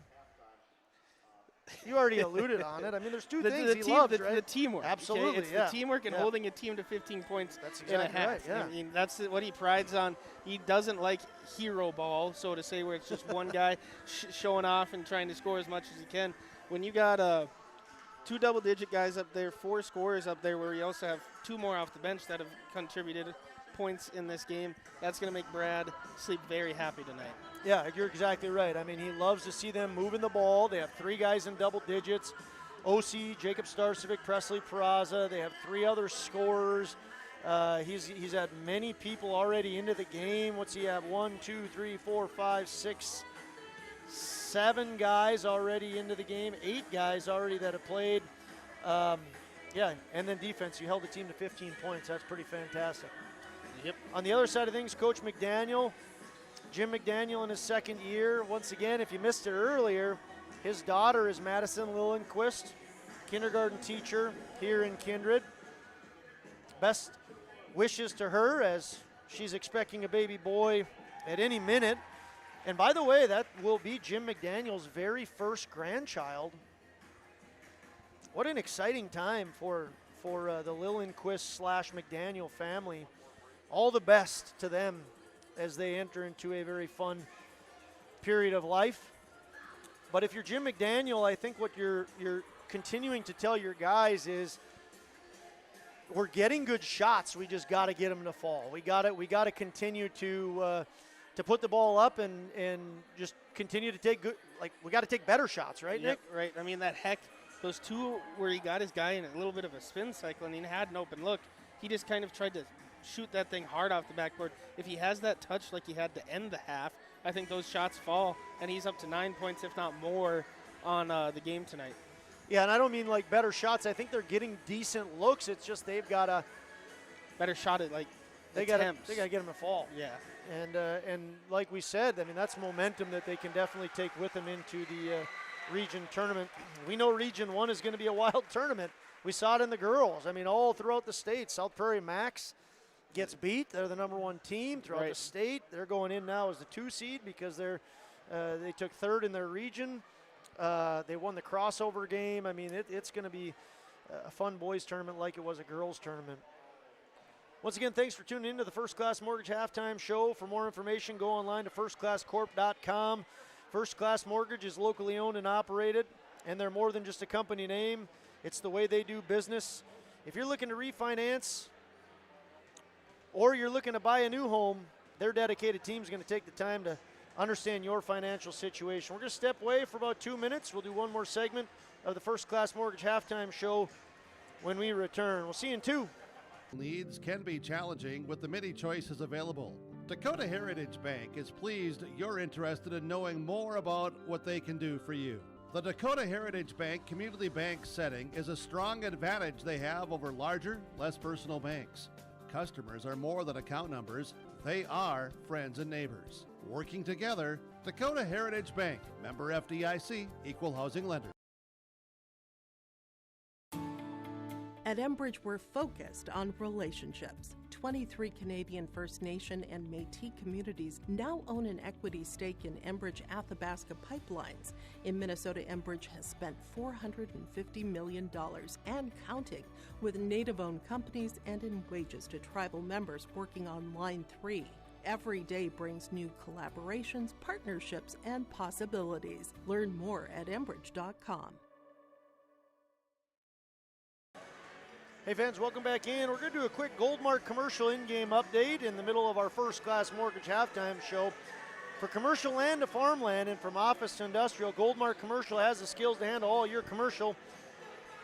You already alluded on it. I mean, there's two things he loves, right? The teamwork. Absolutely, okay? It's the teamwork and holding a team to 15 points in a half. Right, yeah. I mean, that's what he prides on. He doesn't like hero ball, so to say, where it's just one guy showing off and trying to score as much as he can. When you got 2 double-digit guys up there, 4 scorers up there, where you also have 2 more off the bench that have contributed points in this game, that's going to make Brad sleep very happy tonight. Yeah, you're exactly right. I mean, he loves to see them moving the ball. They have 3 guys in double digits. OC, Jacob Starcevic, Presley Peraza. They have 3 other scorers. He's had many people already into the game. What's he have? 1, 2, 3, 4, 5, 6, 7 guys already into the game. 8 guys already that have played. Yeah, and then defense. You held the team to 15 points. That's pretty fantastic. Yep. On the other side of things, Coach McDaniel, Jim McDaniel in his second year. Once again, if you missed it earlier, his daughter is Madison Lillenquist, kindergarten teacher here in Kindred. Best wishes to her as she's expecting a baby boy at any minute. And by the way, that will be Jim McDaniel's very first grandchild. What an exciting time for the Lillenquist / McDaniel family. All the best to them as they enter into a very fun period of life. But if you're Jim McDaniel, I think what you're continuing to tell your guys is we're getting good shots. We just got to get them to fall. We got to continue to put the ball up and just continue to take good. Like, we got to take better shots, right, Nick? Right. I mean, that Heck, those 2 where he got his guy in a little bit of a spin cycle and he had an open look. He just kind of tried to shoot that thing hard off the backboard. If he has that touch like he had to end the half, I think those shots fall, and he's up to 9 points, if not more, on the game tonight. Yeah, and I don't mean like better shots. I think they're getting decent looks. It's just they've got to better shot at like they got to get them to fall. Yeah, and like we said, I mean that's momentum that they can definitely take with them into the region tournament. We know Region 1 is going to be a wild tournament. We saw it in the girls. I mean, all throughout the state, South Prairie Max gets beat. They're the #1 team throughout the state. They're going in now as the 2 seed because they took 3rd in their region. They won the crossover game. I mean, it's going to be a fun boys tournament like it was a girls tournament. Once again, thanks for tuning in to the First Class Mortgage Halftime Show. For more information, go online to firstclasscorp.com. First Class Mortgage is locally owned and operated, and they're more than just a company name. It's the way they do business. If you're looking to refinance or you're looking to buy a new home, their dedicated team is going to take the time to understand your financial situation. We're going to step away for about 2 minutes. We'll do one more segment of the First Class Mortgage Halftime Show when we return. We'll see you in 2. Needs can be challenging with the many choices available. Dakota Heritage Bank is pleased you're interested in knowing more about what they can do for you. The Dakota Heritage Bank Community Bank setting is a strong advantage they have over larger, less personal banks. Customers are more than account numbers. They are friends and neighbors. Working together, Dakota Heritage Bank, member FDIC, equal housing lender. At Enbridge, we're focused on relationships. 23 Canadian First Nation and Métis communities now own an equity stake in Enbridge Athabasca Pipelines. In Minnesota, Enbridge has spent $450 million and counting with Native-owned companies and in wages to tribal members working on Line 3. Every day brings new collaborations, partnerships, and possibilities. Learn more at Enbridge.com. Hey fans, welcome back in. We're going to do a quick Goldmark commercial in-game update in the middle of our First Class Mortgage halftime show. For commercial land to farmland and from office to industrial, Goldmark Commercial has the skills to handle all your commercial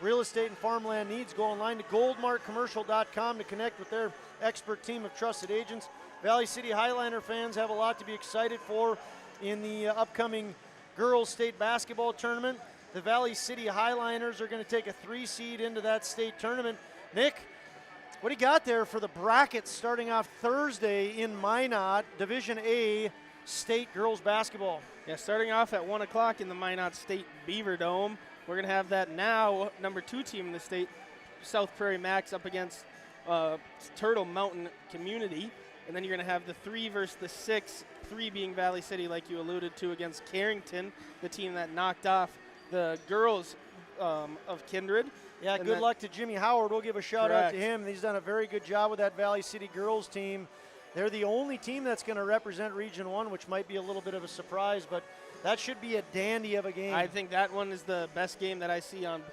real estate and farmland needs. Go online to goldmarkcommercial.com to connect with their expert team of trusted agents. Valley City Highliner fans have a lot to be excited for in the upcoming girls state basketball tournament. The Valley City Highliners are going to take a 3 seed into that state tournament. Nick, what do you got there for the brackets starting off Thursday in Minot, Division A state girls basketball? Yeah, starting off at 1 o'clock in the Minot State Beaver Dome. We're going to have that now number 2 team in the state, South Prairie Max, up against Turtle Mountain Community. And then you're going to have the 3 versus the 6, 3 being Valley City, like you alluded to, against Carrington, the team that knocked off the girls of Kindred. Yeah, and good luck to Jimmy Howard. We'll give a shout out to him. He's done a very good job with that Valley City girls team. They're the only team that's going to represent Region 1, which might be a little bit of a surprise, but that should be a dandy of a game. I think that one is the best game that I see on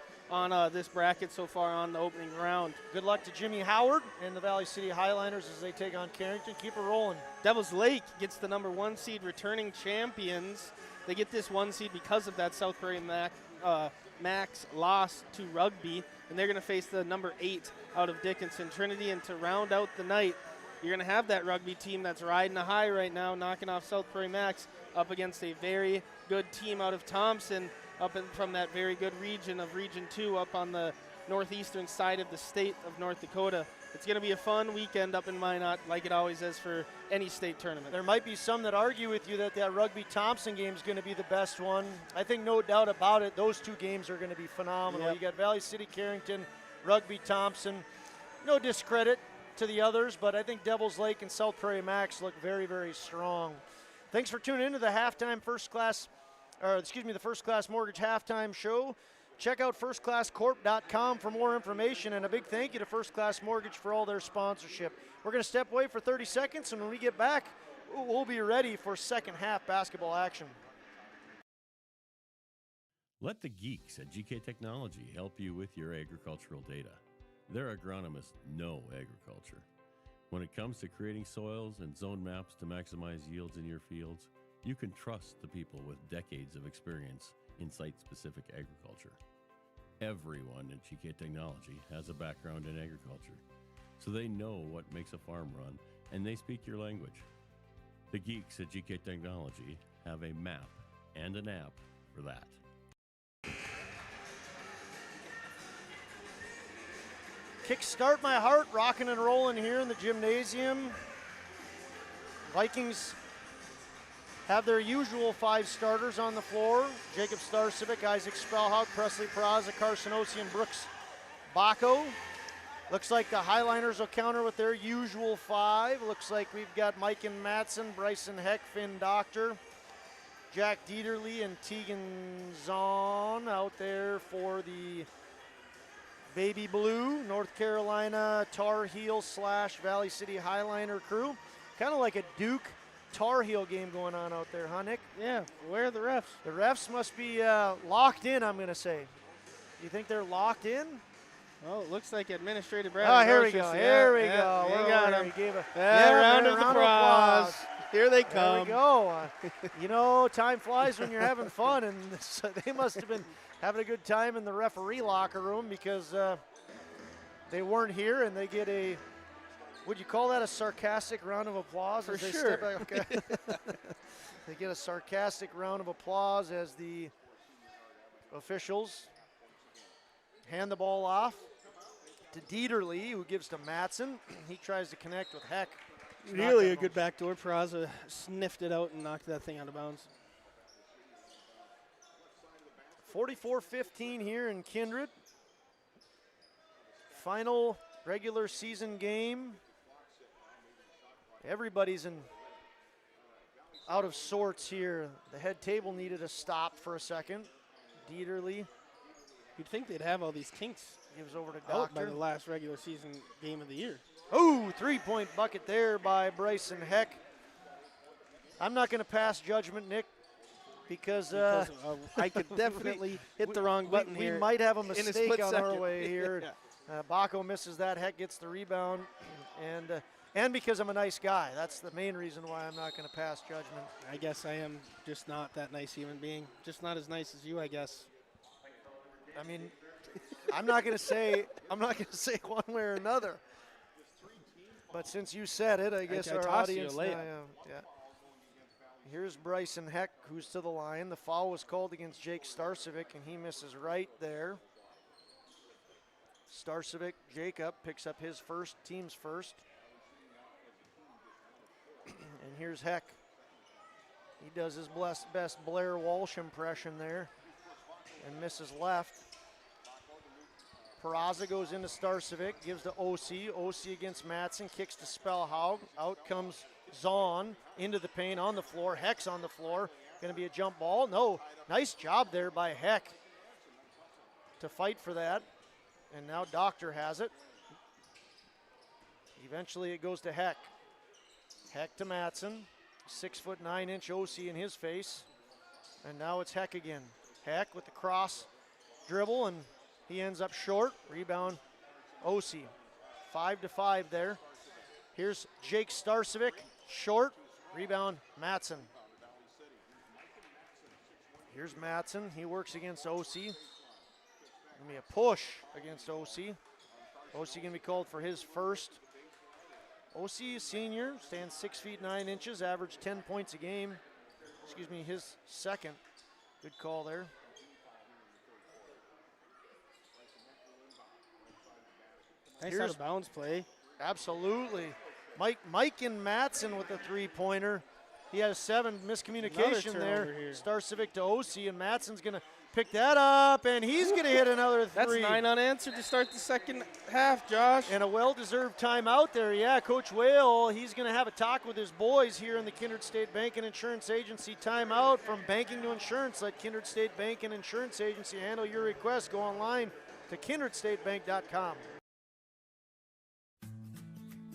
this bracket so far on the opening round. Good luck to Jimmy Howard and the Valley City Highliners as they take on Carrington. Keep it rolling. Devils Lake gets the number 1 seed, returning champions. They get this 1 seed because of that South Prairie Max loss to Rugby, and they're going to face the number 8 out of Dickinson Trinity. And to round out the night, you're going to have that Rugby team that's riding a high right now, knocking off South Prairie Max up against a very good team out of Thompson, from that very good region of Region 2 up on the northeastern side of the state of North Dakota. It's going to be a fun weekend up in Minot, like it always is for any state tournament. There might be some that argue with you that Rugby Thompson game is going to be the best one. I think no doubt about it, those 2 games are going to be phenomenal. Yep. You got Valley City Carrington, Rugby Thompson. No discredit to the others, but I think Devils Lake and South Prairie Max look very, very strong. Thanks for tuning into the the First Class Mortgage halftime show. Check out firstclasscorp.com for more information, and a big thank you to First Class Mortgage for all their sponsorship. We're going to step away for 30 seconds, and when we get back, we'll be ready for second half basketball action. Let the geeks at GK Technology help you with your agricultural data. Their agronomists know agriculture. When it comes to creating soils and zone maps to maximize yields in your fields, you can trust the people with decades of experience in site-specific agriculture. Everyone at GK Technology has a background in agriculture, so they know what makes a farm run, and they speak your language. The geeks at GK Technology have a map and an app for that. Kickstart my heart, rocking and rolling here in the gymnasium. Vikings have their usual 5 starters on the floor. Jacob Starcivic, Isaac Spellhawk, Presley Peraza, Carson Osi, and Brooks Baco. Looks like the Highliners will counter with their usual 5. Looks like we've got Mike and Matson, Bryson Heck, Finn Doctor, Jack Dieterle, and Tegan Zahn out there for the Baby Blue, North Carolina Tar Heel / Valley City Highliner crew. Kind of like a Duke Tar Heel game going on out there, huh, Nick? Yeah, where are the refs? The refs must be locked in, I'm going to say. You think they're locked in? Oh, it looks like administrative Brad. Oh, here we go. Here we go. They got him. Round of applause. Here they come. There we go. You know, time flies when you're having fun, and so they must have been having a good time in the referee locker room because they weren't here, and they get a, would you call that a sarcastic round of applause? For as they sure. Step back? Okay. They get a sarcastic round of applause as the officials hand the ball off to Dieterle, who gives to Matson. He tries to connect with Heck. Really a good backdoor. Peraza sniffed it out and knocked that thing out of bounds. 44-15 here in Kindred. Final regular season game. Everybody's out of sorts here. The head table needed a stop for a second. Dieterle. You'd think they'd have all these kinks. Gives over to Out by Doctor. the last regular season game of the year. Oh, 3-point bucket there by Bryson Heck. I'm not going to pass judgment, Nick, because I could definitely hit the wrong button here. We might have a in a mistake split on our second. way here. Yeah. Baco misses that. Heck gets the rebound. And because I'm a nice guy. That's the main reason why I'm not going to pass judgment. I guess I am just not that nice human being. Just not as nice as you, I guess. I mean, I'm not going to say one way or another. But since you said it, I guess our audience. Yeah. Here's Bryson Heck, who's to the line. The foul was called against Jake Starcevic, and he misses right there. Starcevic, Jacob, picks up his team's first. And here's Heck. He does his best Blair Walsh impression there and misses left. Peraza goes into Starcevic, gives to OC. OC against Matson, kicks to Spellhaug. Out comes Zahn into the paint on the floor. Heck's on the floor. Going to be a jump ball. No, nice job there by Heck to fight for that. And now Doctor has it. Eventually it goes to Heck. Heck to Matson. 6'9" OC in his face. And now it's Heck again. Heck with the cross dribble, and he ends up short. Rebound OC. 5-5 there. Here's Jake Starcevic. Short. Rebound Matson. Here's Matson. He works against OC. Going to be a push against OC. OC going to be called for his first. OC is senior, stands 6'9", averaged 10 points a game. Excuse me, his second. Good call there. Nice out of bounds play. Absolutely. Mike and Matson with the three-pointer. He has 7 miscommunication there. Starcevic to OC, and Matson's going to pick that up, and he's going to hit another 3. That's 9 unanswered to start the second half, Josh. And a well-deserved timeout there. Yeah, Coach Whale, he's going to have a talk with his boys here in the Kindred State Bank and Insurance Agency. Timeout from banking to insurance. Let Kindred State Bank and Insurance Agency handle your request. Go online to kindredstatebank.com.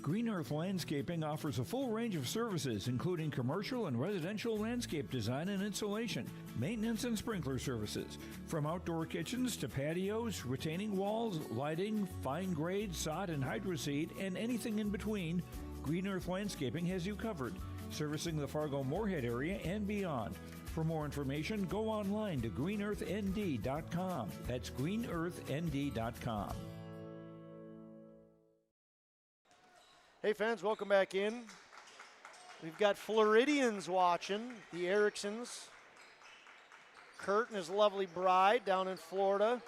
Green Earth Landscaping offers a full range of services, including commercial and residential landscape design and installation, maintenance and sprinkler services. From outdoor kitchens to patios, retaining walls, lighting, fine grade, sod and hydroseed, and anything in between, Green Earth Landscaping has you covered, servicing the Fargo-Moorhead area and beyond. For more information, go online to greenearthnd.com. That's greenearthnd.com. Hey fans, welcome back in. We've got Floridians watching, the Ericksons. Kurt and his lovely bride down in Florida.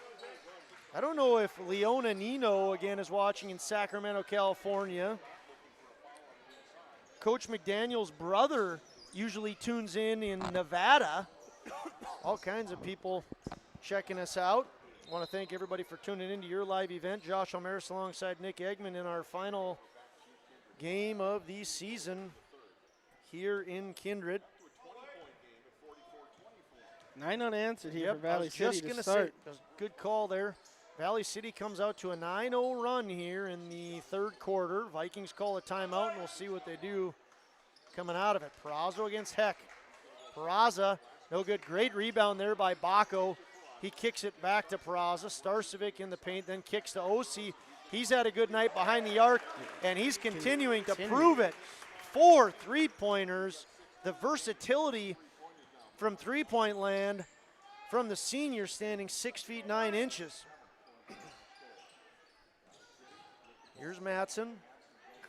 I don't know if Leona Nino again is watching in Sacramento, California. Coach McDaniel's brother usually tunes in Nevada. All kinds of people checking us out. I want to thank everybody for tuning into your live event. Josh Almaris alongside Nick Eggman in our final game of the season here in Kindred. 9 unanswered here for Valley City. Just going to say, good call there. Valley City comes out to a 9-0 run here in the third quarter. Vikings call a timeout, and we'll see what they do coming out of it. Peraza against Heck. Peraza, no good. Great rebound there by Baco. He kicks it back to Peraza. Starcevic in the paint, then kicks to OC. He's had a good night behind the arc, and he's continuing to prove it. 4 3-pointers. The versatility from three-point land from the senior standing 6'9". Here's Matson.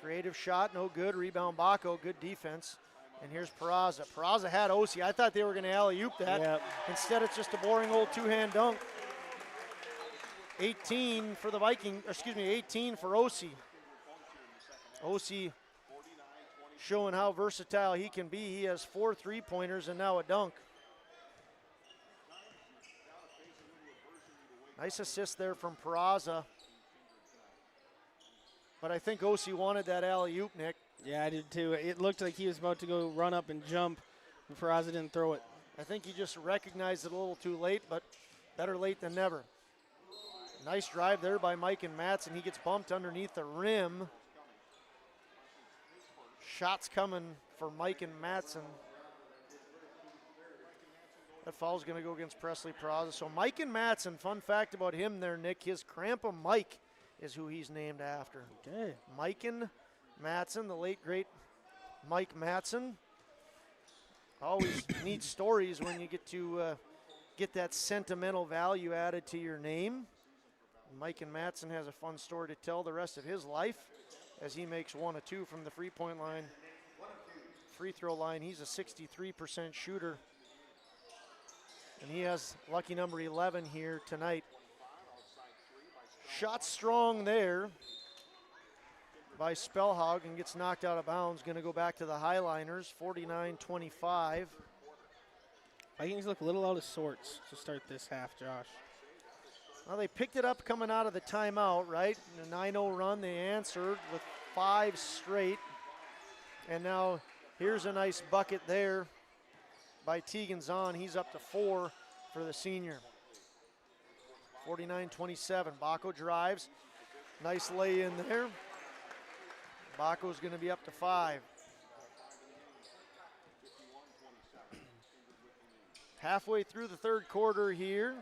Creative shot, no good. Rebound Baco, good defense. And here's Peraza. Peraza had OC. I thought they were going to alley-oop that. Yep. Instead, it's just a boring old two-hand dunk. 18 for the Viking, 18 for OC. OC showing how versatile he can be. He has 4 3-pointers and now a dunk. Nice assist there from Peraza. But I think OC wanted that alley-oop, Nick. Yeah, I did too. It looked like he was about to go run up and jump, but Peraza didn't throw it. I think he just recognized it a little too late, but better late than never. Nice drive there by Mike and Matson. He gets bumped underneath the rim. Shots coming for Mike and Matson. That foul's going to go against Presley Peraza. So Mike and Matson, fun fact about him there, Nick, his grandpa Mike is who he's named after. Okay. Miken Matson, the late, great Mike Matson. Always neat stories when you get to get that sentimental value added to your name. Miken Matson has a fun story to tell the rest of his life as he makes 1 of 2 from the free throw line. He's a 63% shooter. And he has lucky number 11 here tonight. Shot strong there by Spellhog and gets knocked out of bounds. Going to go back to the Highliners, 49-25. Vikings look a little out of sorts to start this half, Josh. Well, they picked it up coming out of the timeout, right? In a 9-0 run, they answered with 5 straight. And now here's a nice bucket there by Tegan Zahn. He's up to 4 for the senior. 49-27. Baco drives. Nice lay in there. Baco's going to be up to 5. Halfway through the third quarter here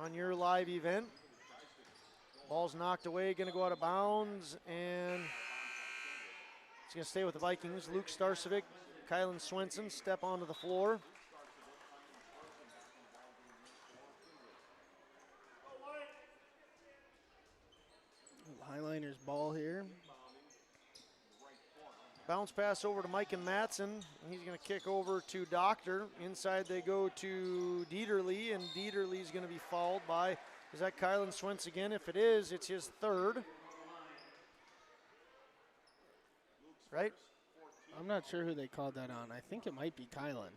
on your live event. Ball's knocked away, going to go out of bounds, and it's going to stay with the Vikings. Luke Starcevic, Kylan Swenson step onto the floor. Highliner's ball here. Bounce pass over to Mike and Matson. He's going to kick over to Doctor. Inside they go to Dieterle, and Dieterle's going to be fouled by, is that Kylan Swentz again? If it is, it's his 3rd. Right? I'm not sure who they called that on. I think it might be Kylan.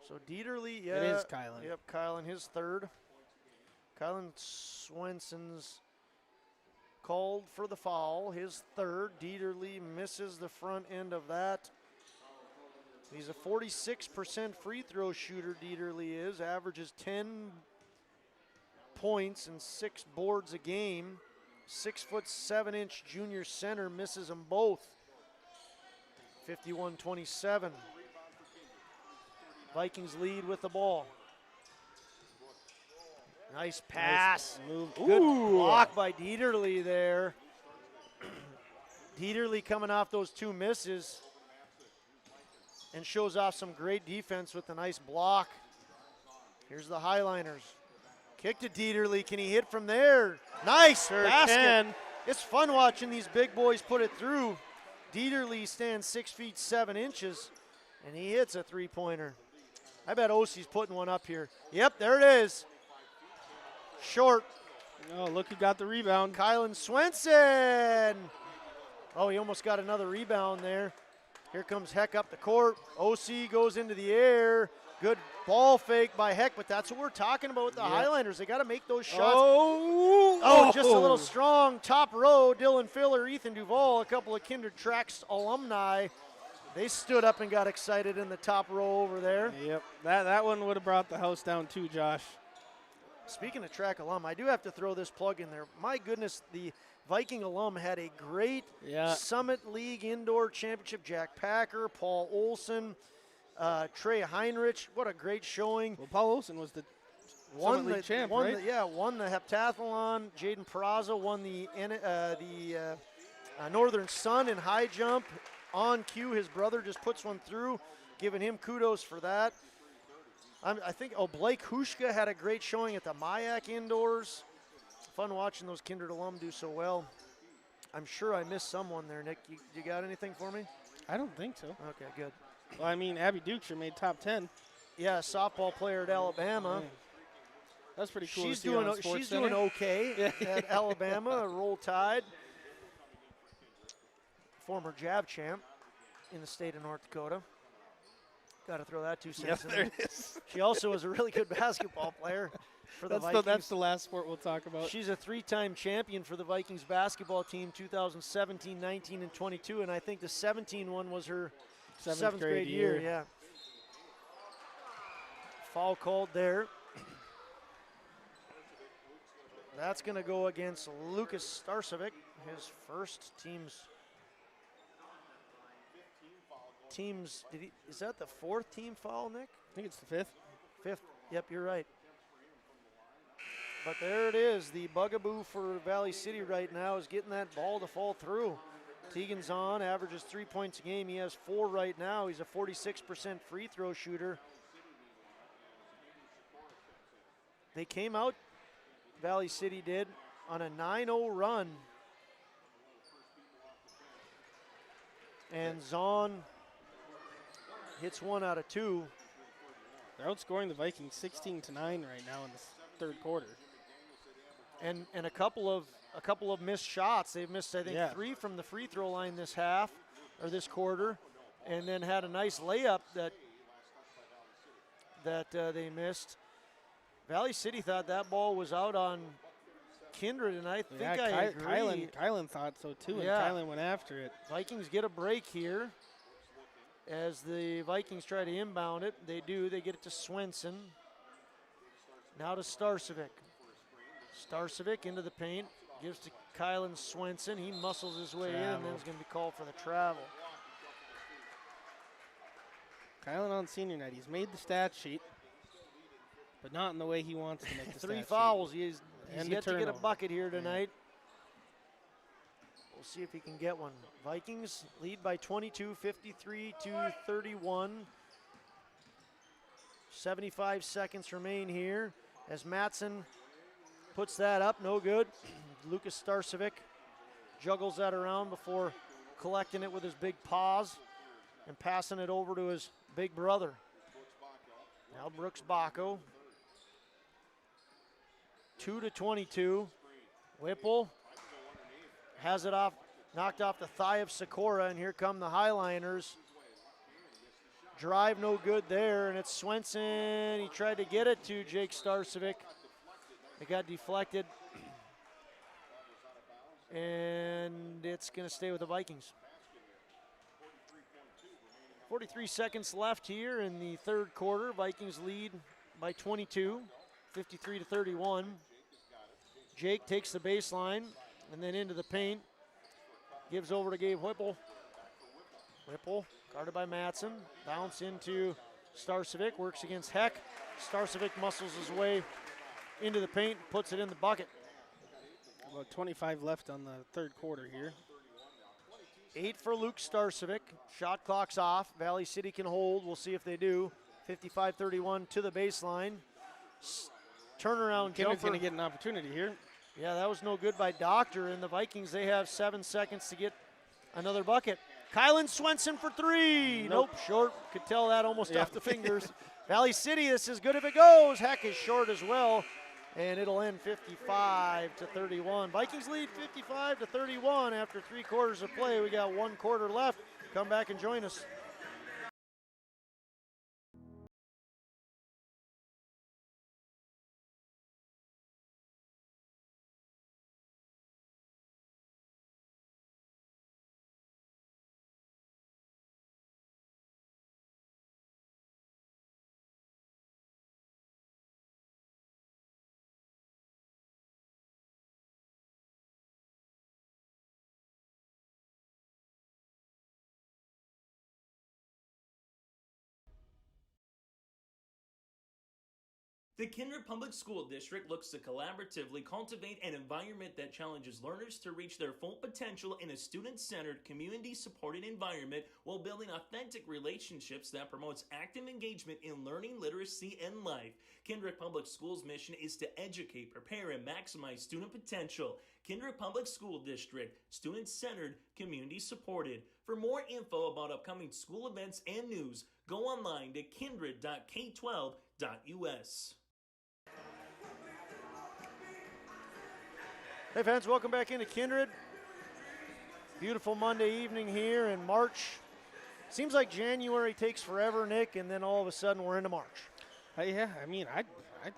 So Dieterle, yeah. It is Kylan. Yep, Kylan, his 3rd. Kylan Swenson's called for the foul, his 3rd. Dieterle misses the front end of that. He's a 46% free throw shooter, Dieterle is. Averages 10 points and 6 boards a game. 6'7" junior center misses them both. 51-27. Vikings lead with the ball. Nice pass. Nice move. Good block by Dieterle there. Dieterle coming off those 2 misses and shows off some great defense with a nice block. Here's the Highliners. Kick to Dieterle. Can he hit from there? Nice basket. It's fun watching these big boys put it through. Dieterle stands 6 feet 7 inches, and he hits a 3-pointer. I bet OC's putting one up here. Yep, there it is. Short. Oh, look who got the rebound. Kylan Swenson. Oh, he almost got another rebound there. Here comes Heck up the court. OC goes into the air. Good ball fake by Heck, but that's what we're talking about with the Highliners. They got to make those shots. Oh, just a little strong. Top row, Dylan Filler, Ethan Duvall, a couple of Kindred Tracks alumni. They stood up and got excited in the top row over there. Yep, that one would have brought the house down too, Josh. Speaking of track alum, I do have to throw this plug in there. My goodness, the Viking alum had a great Summit League Indoor Championship. Jack Packer, Paul Olson, Trey Heinrich. What a great showing. Well, Paul Olson was the Summit League champ, right? Won the heptathlon. Jaden Peraza won the Northern Sun in high jump. On cue, his brother just puts one through, giving him kudos for that. I think Blake Hushka had a great showing at the Mayak Indoors. Fun watching those Kindred alum do so well. I'm sure I missed someone there, Nick. You got anything for me? I don't think so. Okay, good. Well, I mean, Abby Duksher made top 10. Yeah, softball player at Alabama. Yeah. That's pretty cool. She's doing okay at Alabama. Roll Tide. Former JAV champ in the state of North Dakota. Got to throw that 2 cents in there. It is. She also is a really good basketball player for the Vikings. That's the last sport we'll talk about. She's a 3-time champion for the Vikings basketball team, 2017, 19, and 22, and I think the 17 one was her 7th grade year. Yeah. Foul called there. That's going to go against Lucas Starcevic, his first team's. Is that the 4th team foul, Nick? I think it's the 5th. 5th. Yep, you're right. But there it is. The bugaboo for Valley City right now is getting that ball to fall through. Tegan Zahn averages 3 points a game. He has 4 right now. He's a 46% free throw shooter. They came out, Valley City did, on a 9-0 run. And Zahn hits 1 out of 2. They're outscoring the Vikings 16-9 right now in the third quarter. And a couple of missed shots. They've missed, I think, 3 from the free throw line this half or this quarter, and then had a nice layup that they missed. Valley City thought that ball was out on Kindred, and I think I agree. Kylan thought so too, and Kylan went after it. Vikings get a break here as the Vikings try to inbound it. They do. They get it to Swenson. Now to Starcevic. Starcevic into the paint. Gives to Kylan Swenson. He muscles his way in, and then he's going to be called for the travel. Kylan on senior night. He's made the stat sheet, but not in the way he wants to make the stat 3 sheet. fouls. He's yet to get a turnover. bucket here tonight. We'll see if he can get one. Vikings lead by 22, 53-31. 75 seconds remain here as Matson puts that up, no good. Lucas Starcevic juggles that around before collecting it with his big paws and passing it over to his big brother. Now Brooks Bacco. 2-22. Whipple has it off, knocked off the thigh of Sikora, and here come the Highliners. Drive no good there, and it's Swenson. He tried to get it to Jake Starcevic. It got deflected, and it's going to stay with the Vikings. 43 seconds left here in the third quarter. Vikings lead by 22, 53-31. Jake takes the baseline and then into the paint. Gives over to Gabe Whipple. Whipple guarded by Matson. Bounce into Starcevic. Works against Heck. Starcevic muscles his way into the paint, puts it in the bucket. About 25 left on the third quarter here. 8 for Luke Starcevic. Shot clock's off. Valley City can hold. We'll see if they do. 55-31 to the baseline. Turnaround jumper. Kindred's going to get an opportunity here. Yeah, that was no good by Doctor. And the Vikings, they have 7 seconds to get another bucket. Kylan Swenson for 3. Nope, short. Could tell that almost off the fingers. Valley City, this is good if it goes. Heck is short as well. And it'll end 55-31. Vikings lead 55-31 after 3 quarters of play. We got 1 quarter left. Come back and join us. The Kindred Public School District looks to collaboratively cultivate an environment that challenges learners to reach their full potential in a student-centered, community-supported environment while building authentic relationships that promotes active engagement in learning, literacy, and life. Kindred Public Schools' mission is to educate, prepare, and maximize student potential. Kindred Public School District, student-centered, community-supported. For more info about upcoming school events and news, go online to kindred.k12.us. Hey fans, welcome back into Kindred. Beautiful Monday evening here in March. Seems like January takes forever, Nick, and then all of a sudden we're into March. Yeah, I mean, I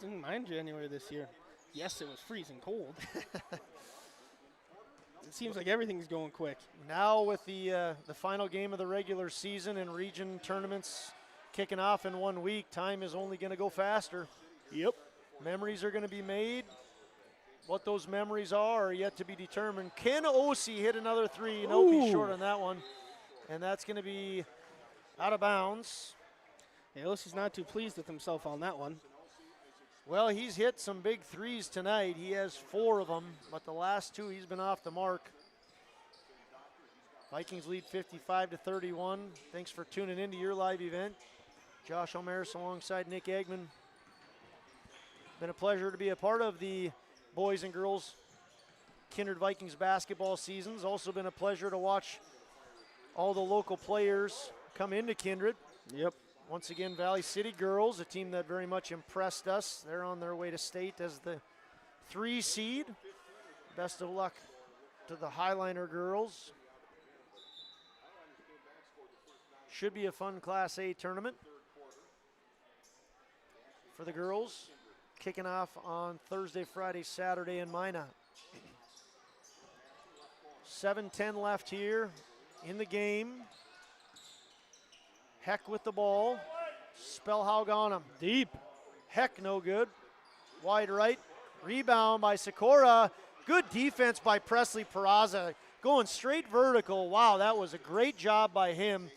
didn't mind January this year. Yes, it was freezing cold. It seems like everything's going quick. Now with the final game of the regular season and region tournaments kicking off in 1 week, time is only going to go faster. Yep. Memories are going to be made. What those memories are yet to be determined. Can Osi hit another 3? Nope, he's short on that one. And that's going to be out of bounds. Yeah, Osi's not too pleased with himself on that one. Well, he's hit some big threes tonight. He has 4 of them, but the last 2 he's been off the mark. Vikings lead 55-31. Thanks for tuning into your live event. Josh Omaris alongside Nick Eggman. Been a pleasure to be a part of the boys and girls Kindred Vikings basketball seasons. Also been a pleasure to watch all the local players come into Kindred. Yep. Once again, Valley City girls, a team that very much impressed us. They're on their way to state as the 3 seed. Best of luck to the Highliner girls. Should be a fun Class A tournament for the girls. Kicking off on Thursday, Friday, Saturday in Minot. 7:10 left here in the game. Heck with the ball. Spellhaug on him. Deep. Heck no good. Wide right. Rebound by Sikora. Good defense by Presley Peraza. Going straight vertical. Wow, that was a great job by him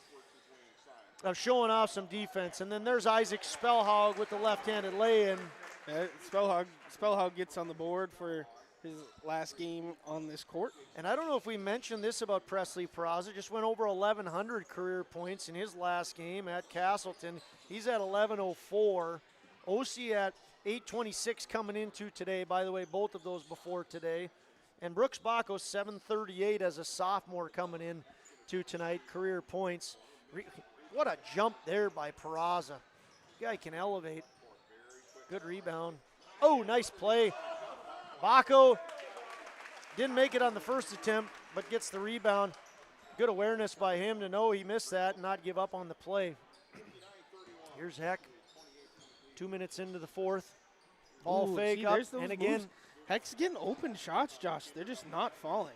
of showing off some defense. And then there's Isaac Spellhaug with the left-handed lay-in. Spellhaug gets on the board for his last game on this court. And I don't know if we mentioned this about Presley Peraza. Just went over 1,100 career points in his last game at Castleton. He's at 11:04. OC at 8:26 coming into today. By the way, both of those before today. And Brooks Bacco 7:38 as a sophomore coming in to tonight. Career points. What a jump there by Peraza. Guy can elevate. Good rebound. Oh, nice play. Bacco didn't make it on the first attempt, but gets the rebound. Good awareness by him to know he missed that and not give up on the play. Here's Heck. 2 minutes into the fourth. Ball fake up, and again. Moves. Heck's getting open shots, Josh. They're just not falling.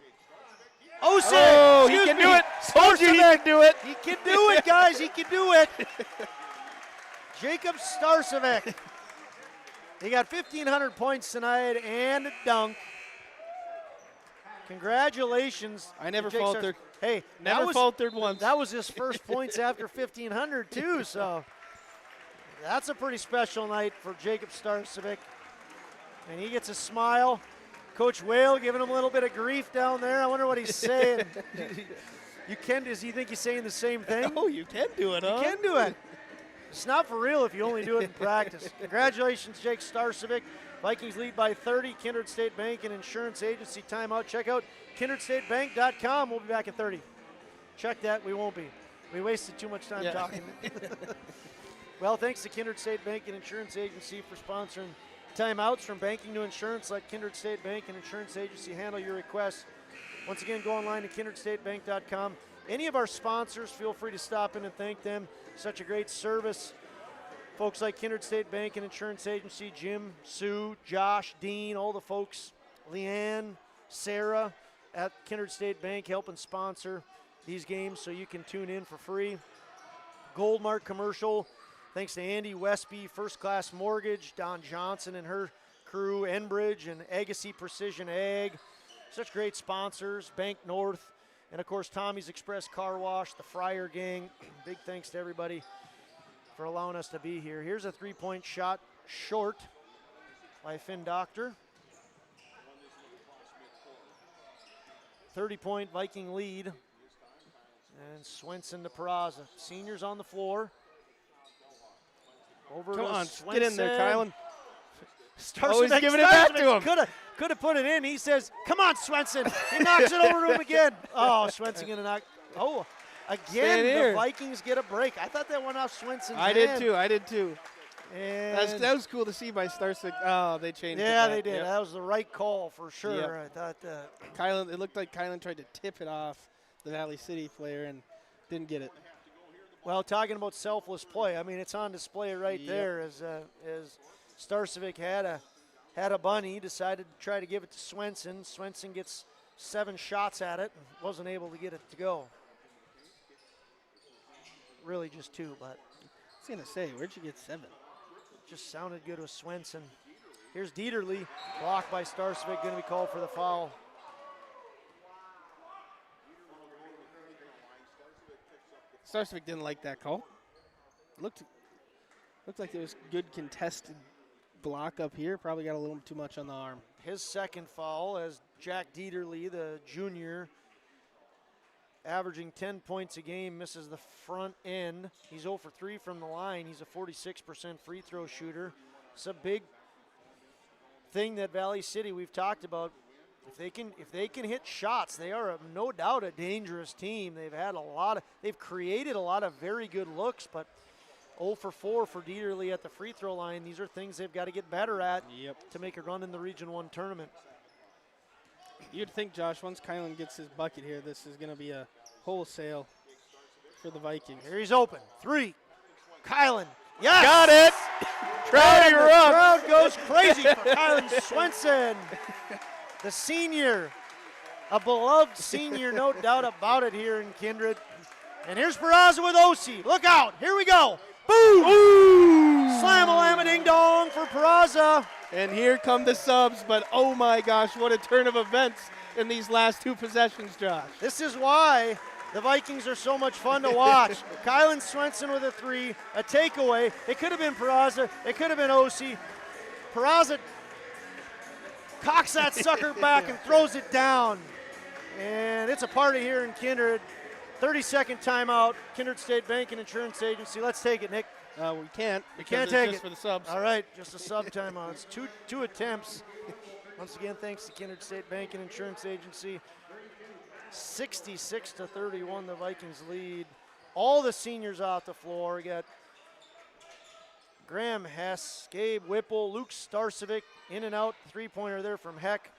Oh, he can do it. Told you he can do it. He can do it, guys. He can do it. Jacob Starcevic. He got 1,500 points tonight and a dunk. Congratulations. I never faltered. Hey, never faltered once. That was his first points after 1,500 too, so that's a pretty special night for Jacob Starcevic. And he gets a smile. Coach Whale giving him a little bit of grief down there. I wonder what he's saying. Does he think he's saying the same thing? Oh, you can do it, huh? You can do it. It's not for real if you only do it in practice. Congratulations, Jake Starcevic. Vikings lead by 30. Kindred State Bank and Insurance Agency timeout. Check out kindredstatebank.com. We'll be back at 30. Check that. We won't be. We wasted too much time talking. Well, thanks to Kindred State Bank and Insurance Agency for sponsoring timeouts. From banking to insurance, let Kindred State Bank and Insurance Agency handle your requests. Once again, go online to kindredstatebank.com. Any of our sponsors, feel free to stop in and thank them. Such a great service. Folks like Kindred State Bank and Insurance Agency, Jim, Sue, Josh, Dean, all the folks, Leanne, Sarah at Kindred State Bank helping sponsor these games so you can tune in for free. Goldmark commercial, thanks to Andy Westby, First Class Mortgage, Don Johnson and her crew, Enbridge and Agassi Precision Ag. Such great sponsors, Bank North, and of course Tommy's Express Car Wash, the Fryer Gang. Big thanks to everybody for allowing us to be here. Here's a three-point shot short by Finn Doctor. 30-point Viking lead. And Swenson to Peraza. Seniors on the floor. Over Come to on, Swenson. get in there, Kylan. Always giving it back to him. Could have put it in. He says, come on, Swenson. He knocks it over to him again. Oh, Swenson going to knock. Oh, again, the Vikings get a break. I thought that went off Swenson's hand. I did too. And that was cool to see by Starsick. Oh, they changed it. Yeah, they did. Yep. That was the right call for sure. Yep. I thought Kylan, it looked like Kylan tried to tip it off the Valley City player and didn't get it. Well, talking about selfless play, I mean, it's on display right there as Starcevic had a bunny, decided to try to give it to Swenson. Swenson gets 7 shots at it and wasn't able to get it to go. Really just 2, but. I was going to say, where'd you get 7? Just sounded good with Swenson. Here's Dieterle, blocked by Starcevic, going to be called for the foul. Starcevic didn't like that call. Looked like there was good contested block up here. Probably got a little too much on the arm. His second foul as Jack Dieterle, the junior, averaging 10 points a game, misses the front end. He's 0 for 3 from the line. He's a 46% free throw shooter. It's a big thing that Valley City we've talked about. If they can hit shots, they are no doubt a dangerous team. They've created a lot of very good looks, but 0 for 4 for Dieterle at the free throw line. These are things they've got to get better at to make a run in the Region 1 tournament. You'd think, Josh, once Kylan gets his bucket here, this is going to be a wholesale for the Vikings. Here he's open. 3. Kylan. Yes! Got it! Crowd The crowd goes crazy for Kylan Swenson. The senior, a beloved senior, no doubt about it here in Kindred. And here's Peraza with Osi. Look out. Here we go. Boom! Ooh. Slam-a-lam-a-ding-dong for Peraza. And here come the subs, but oh my gosh, what a turn of events in these last 2 possessions, Josh. This is why the Vikings are so much fun to watch. Kylan Swenson with a 3, a takeaway. It could have been Peraza. It could have been Osi. Peraza cocks that sucker back and throws it down. And it's a party here in Kindred. 30-second timeout. Kindred State Bank and Insurance Agency. Let's take it, Nick. We can't. We can't take just it. For the subs. All right, just a sub timeout. It's two attempts. Once again, thanks to Kindred State Bank and Insurance Agency. 66-31, the Vikings lead. All the seniors off the floor. We got Graham Hess, Gabe Whipple, Luke Starcevic, in and out, 3-pointer there from Heck.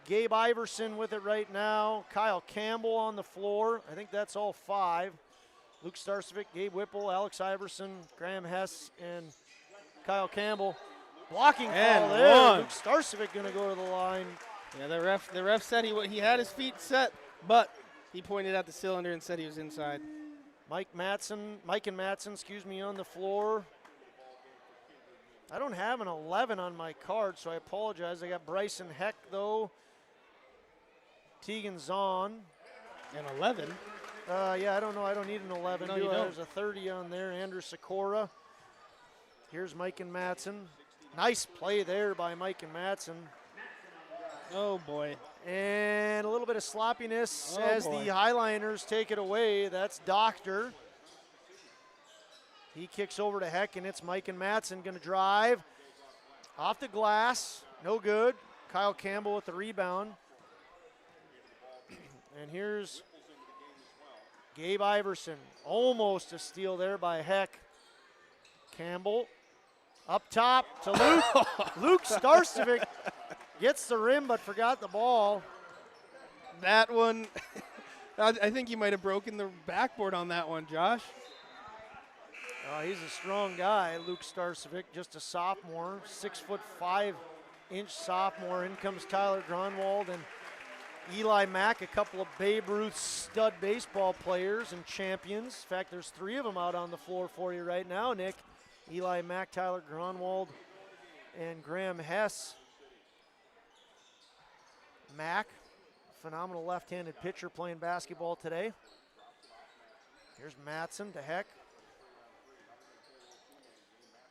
Gabe Iverson with it right now. Kyle Campbell on the floor. I think that's all 5. Luke Starcevic, Gabe Whipple, Alex Iverson, Graham Hess, and Kyle Campbell. Blocking foul there. Luke Starcevic going to go to the line. Yeah, the ref said he had his feet set, but he pointed at the cylinder and said he was inside. Mike and Matson, on the floor. I don't have an 11 on my card, so I apologize. I got Bryson Heck, though. Tegan Zahn. An 11? Yeah, I don't know. I don't need an 11. No, you don't. There's a 30 on there. Andrew Sikora. Here's Mike and Matson. Nice play there by Mike and Matson. Oh, boy. And a little bit of sloppiness as the Highliners take it away. That's Doctor. He kicks over to Heck, and it's Mike and Matson going to drive. Off the glass. No good. Kyle Campbell with the rebound. And here's Gabe Iverson. Almost a steal there by Heck. Campbell up top to Luke. Luke Starcevic gets the rim but forgot the ball. That one, I think you might have broken the backboard on that one, Josh. He's a strong guy, Luke Starcevic, just a sophomore, 6'5" sophomore. In comes Tyler Gronwald and Eli Mack, a couple of Babe Ruth stud baseball players and champions. In fact, there's 3 of them out on the floor for you right now, Nick. Eli Mack, Tyler Gronwald, and Graham Hess. Mack, phenomenal left-handed pitcher playing basketball today. Here's Matson to Heck.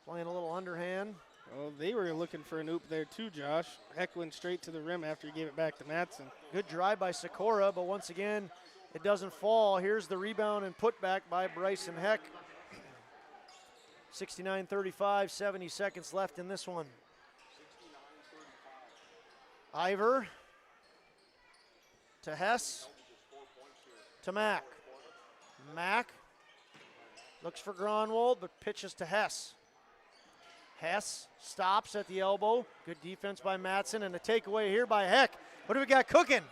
Playing a little underhand. Well, they were looking for an oop there too, Josh. Heck went straight to the rim after he gave it back to Matson. Good drive by Sikora, but once again, it doesn't fall. Here's the rebound and putback by Bryson Heck. 69-35, 70 seconds left in this one. Ivor to Hess to Mack. Mack looks for Gronwald, but pitches to Hess. Hess stops at the elbow. Good defense by Matson, and a takeaway here by Heck. What do we got cooking?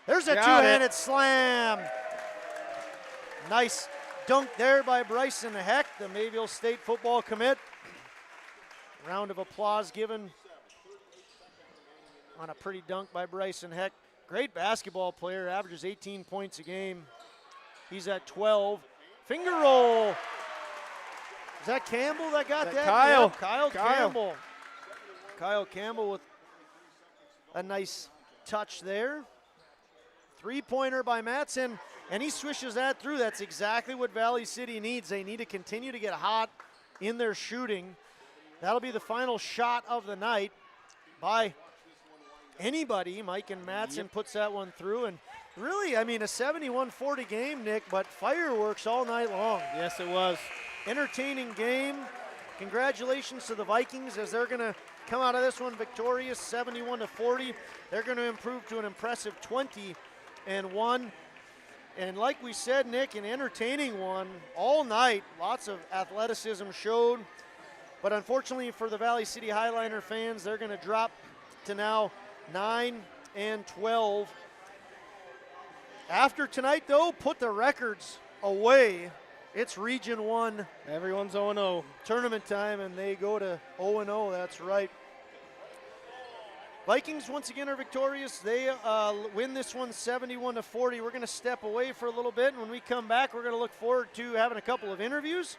There's a two-handed slam. Nice dunk there by Bryson Heck, the Mayville State football commit. Round of applause given on a pretty dunk by Bryson Heck. Great basketball player, averages 18 points a game. He's at 12. Finger roll. Is that Campbell that got that? Kyle. Yeah, Kyle Campbell. Kyle Campbell with a nice touch there. 3-pointer by Matson, and he swishes that through. That's exactly what Valley City needs. They need to continue to get hot in their shooting. That'll be the final shot of the night by anybody. Mike and Madsen puts that one through. And really, I mean, a 71-40 game, Nick, but fireworks all night long. Yes, it was. Entertaining game. Congratulations to the Vikings as they're going to come out of this one victorious, 71-40. They're going to improve to an impressive 20-1. And like we said, Nick, an entertaining one all night. Lots of athleticism showed. But unfortunately for the Valley City Highliner fans, they're going to drop to now 9-12. After tonight, though, put the records away. It's Region 1. Everyone's 0-0. Tournament time, and they go to 0-0. That's right. Vikings, once again, are victorious. They win this one 71-40. We're going to step away for a little bit, and when we come back, we're going to look forward to having a couple of interviews.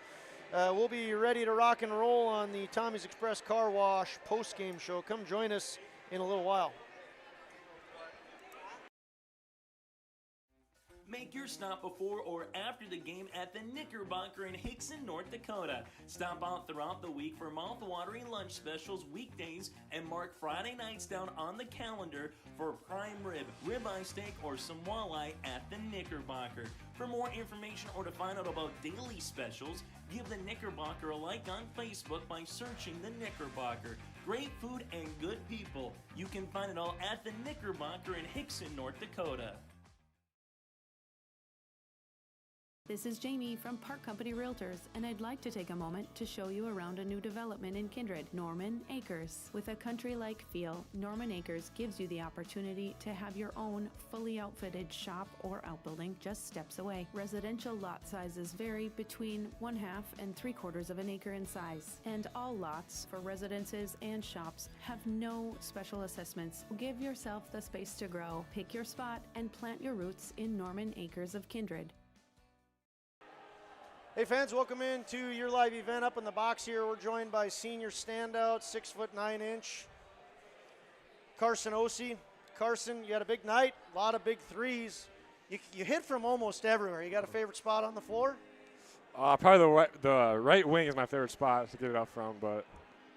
We'll be ready to rock and roll on the Tommy's Express Car Wash post-game show. Come join us in a little while. Make your stop before or after the game at the Knickerbocker in Hickson, North Dakota. Stop out throughout the week for mouth-watering lunch specials weekdays and mark Friday nights down on the calendar for prime rib, ribeye steak, or some walleye at the Knickerbocker. For more information or to find out about daily specials, give the Knickerbocker a like on Facebook by searching the Knickerbocker. Great food and good people. You can find it all at the Knickerbocker in Hickson, North Dakota. This is Jamie from Park Company Realtors, and I'd like to take a moment to show you around a new development in Kindred, Norman Acres. With a country-like feel, Norman Acres gives you the opportunity to have your own fully outfitted shop or outbuilding just steps away. Residential lot sizes vary between 1/2 and 3/4 of an acre in size, and all lots for residences and shops have no special assessments. Give yourself the space to grow. Pick your spot and plant your roots in Norman Acres of Kindred. Hey fans, welcome into your live event up in the box here. We're joined by senior standout, 6'9" Carson Ossie. Carson, you had a big night, a lot of big threes. You hit from almost everywhere. You got a favorite spot on the floor? Probably the right wing is my favorite spot to get it up from, but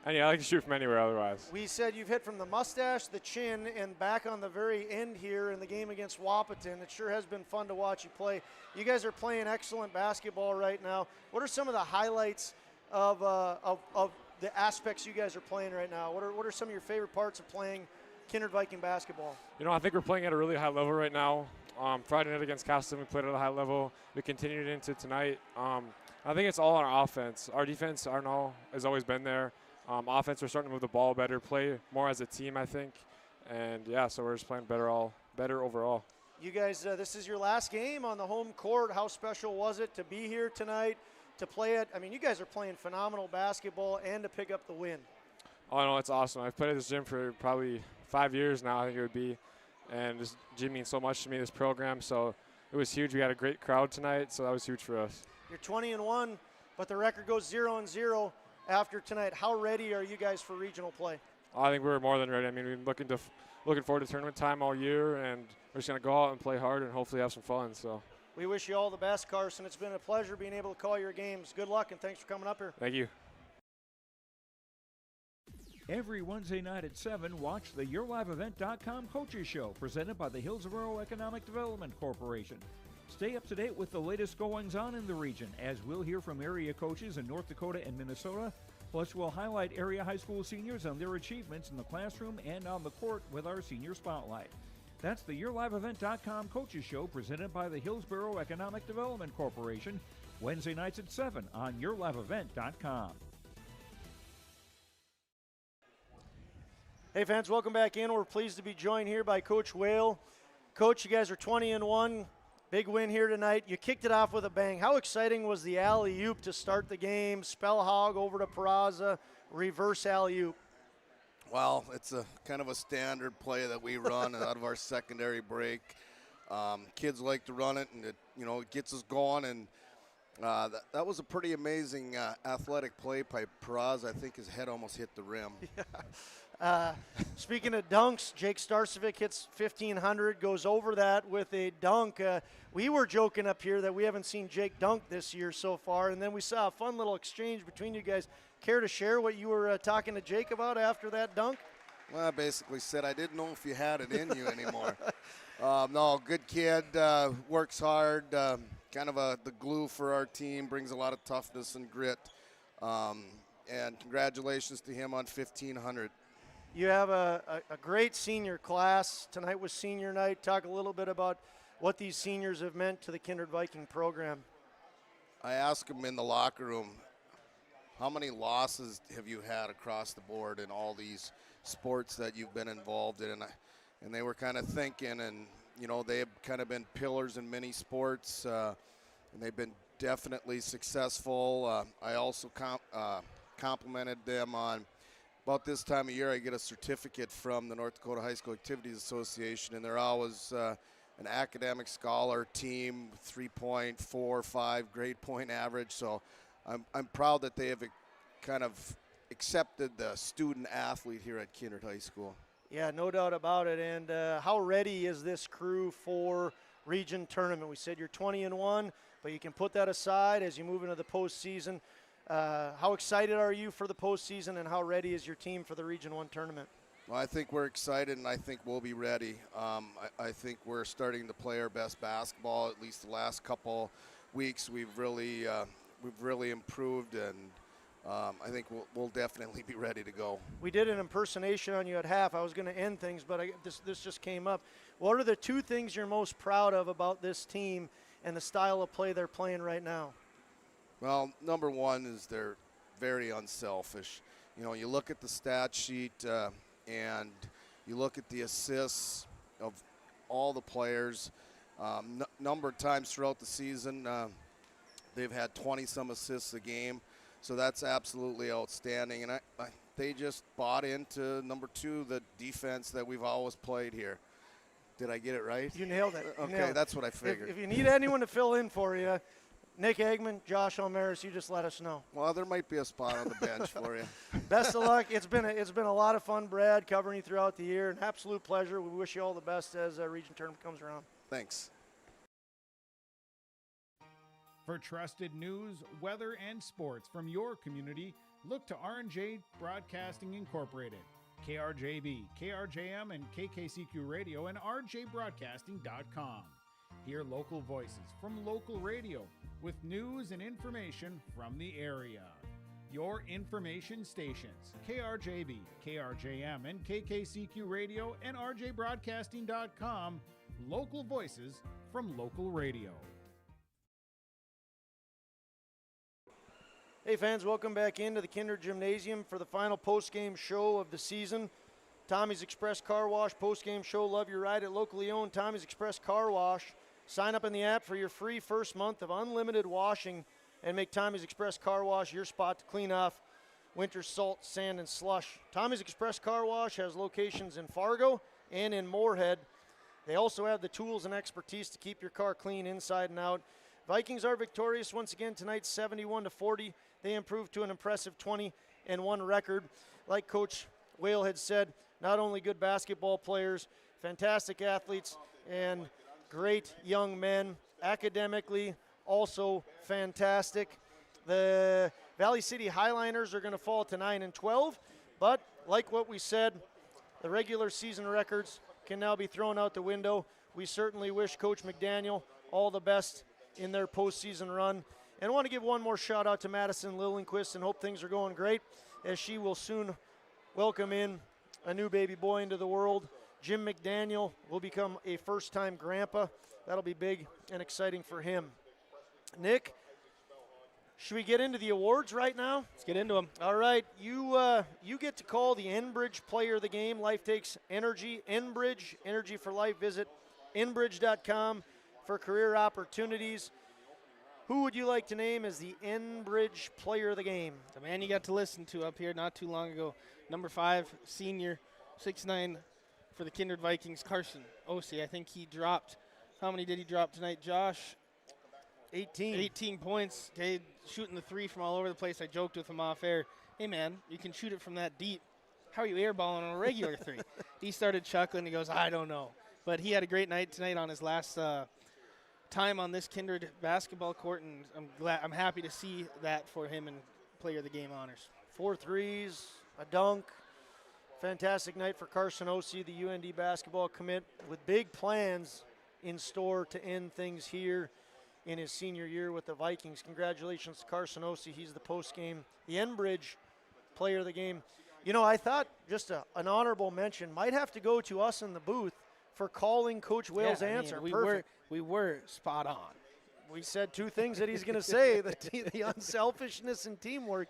I like to shoot from anywhere otherwise. We said you've hit from the mustache, the chin, and back on the very end here in the game against Wapaton. It sure has been fun to watch you play. You guys are playing excellent basketball right now. What are some of the highlights of the aspects you guys are playing right now? What are some of your favorite parts of playing Kindred Viking basketball? I think we're playing at a really high level right now. Friday night against Castle, we played at a high level. We continued into tonight. I think it's all on our offense. Our defense, has always been there. Offense, we're starting to move the ball better, play more as a team, I think. And, so we're just playing better overall. You guys, this is your last game on the home court. How special was it to be here tonight, to play it? I mean, you guys are playing phenomenal basketball and to pick up the win. Oh, no, it's awesome. I've played at this gym for probably 5 years now, I think it would be. And this gym means so much to me, this program. So it was huge. We had a great crowd tonight, so that was huge for us. You're 20-1, but the record goes 0-0. After tonight, how ready are you guys for regional play? I think we're more than ready. I mean, we've been looking forward to tournament time all year, and we're just going to go out and play hard and hopefully have some fun. So we wish you all the best, Carson. It's been a pleasure being able to call your games. Good luck, and thanks for coming up here. Thank you. Every Wednesday night at 7, watch the YourLiveEvent.com Coaches Show, presented by the Hillsborough Economic Development Corporation. Stay up to date with the latest goings-on in the region, as we'll hear from area coaches in North Dakota and Minnesota. Plus, we'll highlight area high school seniors and their achievements in the classroom and on the court with our Senior Spotlight. That's the YourLiveEvent.com Coaches Show, presented by the Hillsborough Economic Development Corporation, Wednesday nights at 7 on YourLiveEvent.com. Hey, fans, welcome back in. We're pleased to be joined here by Coach Whale. Coach, you guys are 20-1. Big win here tonight. You kicked it off with a bang. How exciting was the alley-oop to start the game? Spellhog over to Peraza, reverse alley-oop. Well, it's a kind of a standard play that we run out of our secondary break. Kids like to run it, and it gets us going. And that was a pretty amazing athletic play by Peraza. I think his head almost hit the rim. Speaking of dunks, Jake Starcevic hits 1,500, goes over that with a dunk. We were joking up here that we haven't seen Jake dunk this year so far, and then we saw a fun little exchange between you guys. care to share what you were talking to Jake about after that dunk? Well, I basically said I didn't know if you had it in you anymore. No, good kid, works hard, kind of the glue for our team, brings a lot of toughness and grit. And congratulations to him on 1,500. You have a great senior class. Tonight was senior night. Talk a little bit about what these seniors have meant to the Kindred Viking program. I asked them in the locker room, how many losses have you had across the board in all these sports that you've been involved in? And they were kind of thinking, and, you know, they have kind of been pillars in many sports, and they've been definitely successful. I also complimented them on about this time of year. I get a certificate from the North Dakota High School Activities Association, and they're always an academic scholar team, 3.45 grade point average. So I'm proud that they have kind of accepted the student athlete here at Kindred High School. Yeah, no doubt about it. And how ready is this crew for region tournament? We said you're 20-1, but you can put that aside as you move into the postseason. How excited are you for the postseason, and how ready is your team for the Region 1 tournament? Well, I think we're excited, and I think we'll be ready. I think we're starting to play our best basketball. At least the last couple weeks, we've really improved, and I think we'll definitely be ready to go. We did an impersonation on you at half. I was going to end things, but this just came up. What are the two things you're most proud of about this team and the style of play they're playing right now? Well, number one is they're very unselfish. You know, you look at the stat sheet and you look at the assists of all the players. Number of times throughout the season, they've had 20-some assists a game. So that's absolutely outstanding. And they just bought into, number two, the defense that we've always played here. Did I get it right? You nailed it. Okay, that's what I figured. If you need anyone to fill in for you, Nick Eggman, Josh Almaris, you just let us know. Well, there might be a spot on the bench for you. Best of luck. It's been a lot of fun, Brad, covering you throughout the year. An absolute pleasure. We wish you all the best as region tournament comes around. Thanks. For trusted news, weather, and sports from your community, look to R&J Broadcasting Incorporated, KRJB, KRJM, and KKCQ Radio, and rjbroadcasting.com. Hear local voices from local radio with news and information from the area. Your information stations, KRJB, KRJM, and KKCQ Radio, and rjbroadcasting.com. Local voices from local radio. Hey fans, welcome back into the Kindred Gymnasium for the final post-game show of the season. Tommy's Express Car Wash post-game show. Love your ride at locally owned Tommy's Express Car Wash. Sign up in the app for your free first month of unlimited washing and make Tommy's Express Car Wash your spot to clean off winter salt, sand, and slush. Tommy's Express Car Wash has locations in Fargo and in Moorhead. They also have the tools and expertise to keep your car clean inside and out. Vikings are victorious once again tonight, 71-40. They improved to an impressive 20-1 record. Like Coach Whale had said, not only good basketball players, fantastic athletes, and great young men. Academically, also fantastic. The Valley City Highliners are going to fall to 9-12, but like what we said, the regular season records can now be thrown out the window. We certainly wish Coach McDaniel all the best in their postseason run. And I want to give one more shout out to Madison Lillenquist and hope things are going great as she will soon welcome in a new baby boy into the world. Jim McDaniel will become a first-time grandpa. That'll be big and exciting for him. Nick, should we get into the awards right now? Let's get into them. All right, you get to call the Enbridge Player of the Game. Life takes energy. Enbridge, energy for life. Visit enbridge.com for career opportunities. Who would you like to name as the Enbridge Player of the Game? The man you got to listen to up here not too long ago, number 5, senior, 6'9", for the Kindred Vikings, Carson Osei. I think he dropped, how many did he drop tonight, Josh? 18 points. Okay, shooting the three from all over the place. I joked with him off air. Hey, man, you can shoot it from that deep. How are you airballing on a regular three? He started chuckling. He goes, I don't know. But he had a great night tonight on his last time on this Kindred basketball court, and I'm happy to see that for him and Player of the Game honors. 4 threes, a dunk. Fantastic night for Carson Ossie, the UND basketball commit, with big plans in store to end things here in his senior year with the Vikings. Congratulations to Carson Ossie. He's the post-game, the Enbridge player of the game. You know, I thought just an honorable mention might have to go to us in the booth for calling Coach Wales' answer. We were spot on. We said 2 things that he's going to say, the unselfishness and teamwork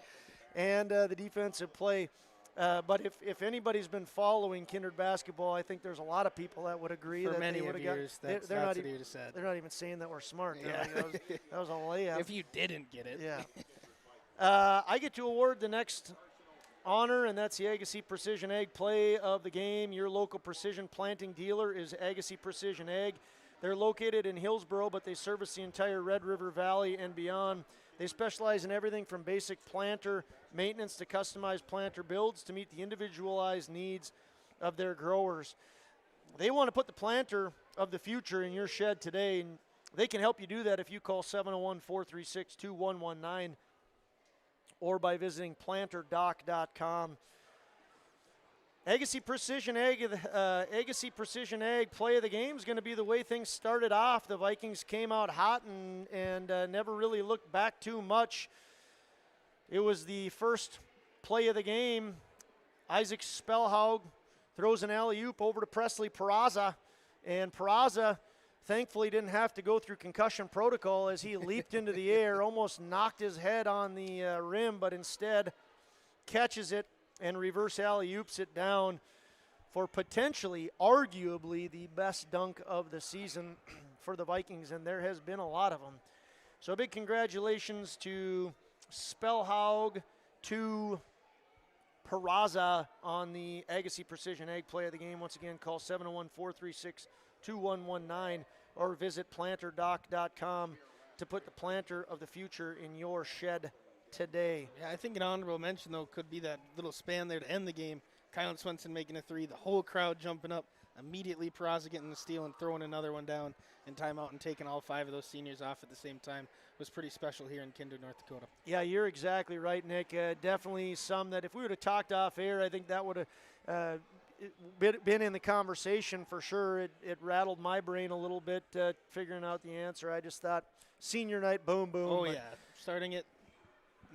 and the defensive play. But if anybody's been following Kindred basketball, I think there's a lot of people that would agree For that many they would of have years, got. that's what he would have said. They're not even saying that we're smart. Yeah. That was a layup. If you didn't get it. Yeah. I get to award the next honor, and that's the Agassiz Precision Ag play of the game. Your local precision planting dealer is Agassiz Precision Ag. They're located in Hillsboro, but they service the entire Red River Valley and beyond. They specialize in everything from basic planter maintenance to customized planter builds to meet the individualized needs of their growers. They want to put the planter of the future in your shed today, and they can help you do that if you call 701-436-2119 or by visiting planterdoc.com. Agassiz Precision Ag, Agassiz Precision Ag play of the game is going to be the way things started off. The Vikings came out hot and never really looked back too much. It was the first play of the game. Isaac Spellhaug throws an alley-oop over to Presley Peraza, and Peraza thankfully didn't have to go through concussion protocol as he leaped into the air, almost knocked his head on the rim, but instead catches it and reverse alley-oops it down for potentially, arguably, the best dunk of the season for the Vikings, and there has been a lot of them. So a big congratulations to Spellhaug, to Peraza on the Agassiz Precision Ag play of the game. Once again, call 701-436-2119 or visit planterdoc.com to put the planter of the future in your shed today. Yeah, I think an honorable mention, though, could be that little span there to end the game. Kylan Swenson making a 3, the whole crowd jumping up, immediately Peraza getting the steal and throwing another one down in timeout and taking all 5 of those seniors off at the same time was pretty special here in Kindred, North Dakota. Yeah, you're exactly right, Nick. Definitely some that if we would have talked off air, I think that would have been in the conversation for sure. It rattled my brain a little bit figuring out the answer. I just thought senior night, boom, boom. Oh, yeah, starting it.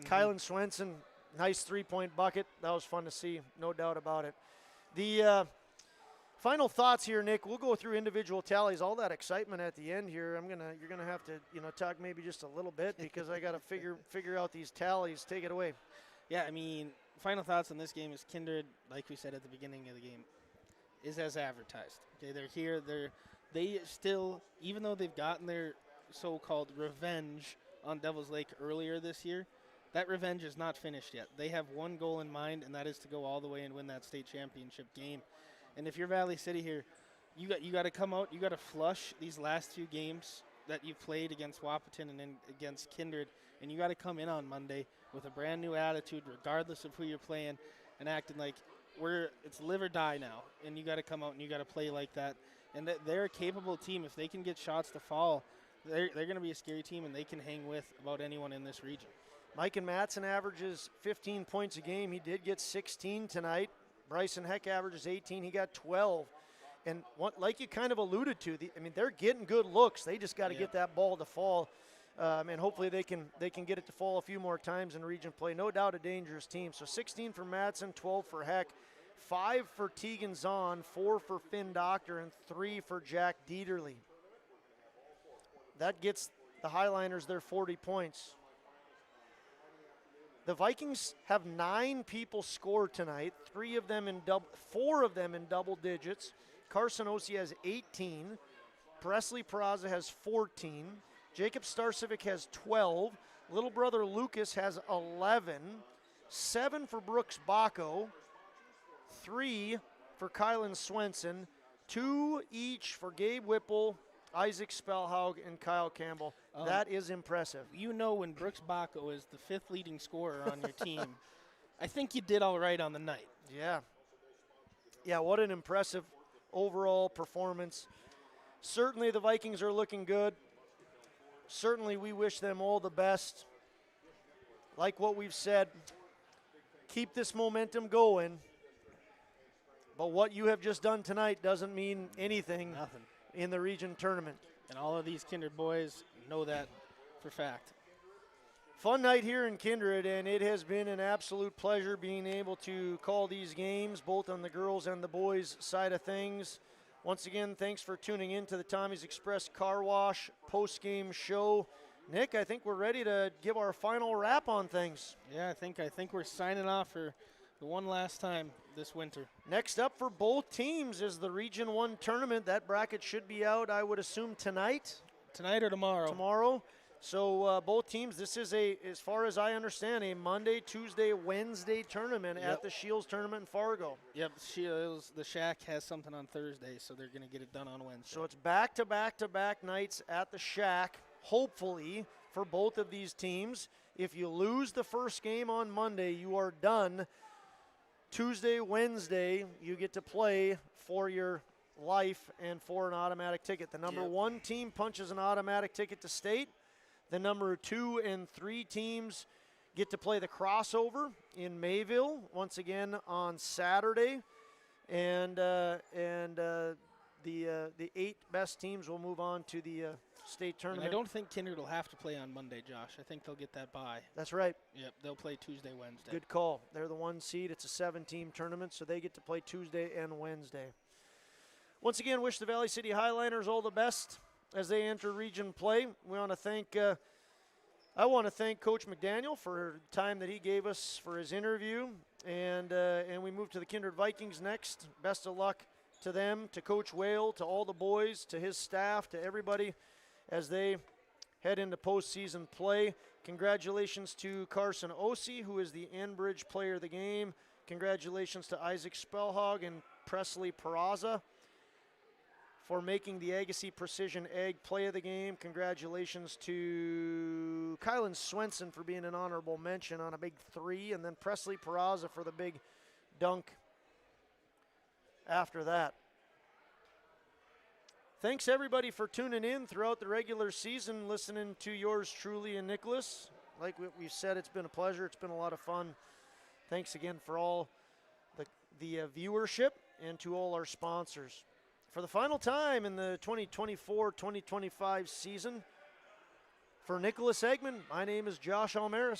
Kylan Swenson, nice 3-point bucket. That was fun to see, no doubt about it. The final thoughts here, Nick. We'll go through individual tallies. All that excitement at the end here. You're gonna have to talk maybe just a little bit because I got to figure out these tallies. Take it away. Yeah, I mean, final thoughts on this game is Kindred, like we said at the beginning of the game, is as advertised. Okay, they're here. They still, even though they've gotten their so-called revenge on Devil's Lake earlier this year, that revenge is not finished yet. They have one goal in mind, and that is to go all the way and win that state championship game. And if you're Valley City here, you got to come out, you got to flush these last 2 games that you've played against Wahpeton and then against Kindred, and you got to come in on Monday with a brand new attitude, regardless of who you're playing, and acting like it's live or die now. And you got to come out and you got to play like that. And they're a capable team. If they can get shots to fall, they're going to be a scary team, and they can hang with about anyone in this region. Mike Matson averages 15 points a game. He did get 16 tonight. Bryson Heck averages 18. He got 12. And like you kind of alluded to, they're getting good looks. They just got to get that ball to fall. And hopefully they can get it to fall a few more times in region play. No doubt a dangerous team. So 16 for Matson, 12 for Heck, 5 for Tegan Zahn, 4 for Finn Doctor, and 3 for Jack Dieterle. That gets the Highliners their 40 points. The Vikings have 9 people score tonight, 4 of them in double digits. Carson Ossie has 18. Presley Peraza has 14. Jacob Starcevic has 12. Little brother Lucas has 11. 7 for Brooks Bacco. 3 for Kylan Swenson. 2 each for Gabe Whipple, Isaac Spellhaug, and Kyle Campbell. That is impressive. You know, when Brooks Bacco is the 5th leading scorer on your team, I think you did all right on the night. Yeah. Yeah, what an impressive overall performance. Certainly the Vikings are looking good. Certainly we wish them all the best. Like what we've said, keep this momentum going. But what you have just done tonight doesn't mean anything in the region tournament. And all of these Kindred boys know that for fact. Fun night here in Kindred, and it has been an absolute pleasure being able to call these games, both on the girls and the boys side of things. Once again, thanks for tuning in to the Tommy's Express Car Wash post-game show. Nick, I think we're ready to give our final wrap on things. Yeah, I think we're signing off for the one last time this winter. Next up for both teams is the Region 1 tournament. That bracket should be out, I would assume, tonight. Tonight or tomorrow? Tomorrow. So both teams, this is as far as I understand, a Monday, Tuesday, Wednesday tournament at the Shields tournament in Fargo. Yep, Shields, the Shack has something on Thursday, so they're going to get it done on Wednesday. So it's back-to-back-to-back nights at the Shack, hopefully, for both of these teams. If you lose the first game on Monday, you are done. Tuesday, Wednesday, you get to play for your life and for an automatic ticket. The number one team punches an automatic ticket to state. The number 2 and 3 teams get to play the crossover in Mayville once again on Saturday, and the 8 best teams will move on to the state tournament. And I don't think Kindred will have to play on Monday, Josh. I think they'll get that bye. That's right. Yep, they'll play Tuesday, Wednesday. Good call. They're the 1 seed. It's a 7-team tournament, so they get to play Tuesday and Wednesday. Once again, wish the Valley City Highliners all the best as they enter region play. We want to thank I want to thank Coach McDaniel for the time that he gave us for his interview, and we move to the Kindred Vikings next. Best of luck to them, to Coach Whale, to all the boys, to his staff, to everybody as they head into postseason play. Congratulations to Carson Ossie, who is the Enbridge Player of the Game. Congratulations to Isaac Spellhog and Presley Peraza for making the Agassiz Precision Egg Play of the Game. Congratulations to Kylan Swenson for being an honorable mention on a big 3, and then Presley Peraza for the big dunk after that. Thanks, everybody, for tuning in throughout the regular season, listening to yours truly and Nicholas. Like we've said, it's been a pleasure. It's been a lot of fun. Thanks again for all the viewership and to all our sponsors. For the final time in the 2024-2025 season, for Nicholas Eggman, my name is Josh Almaris.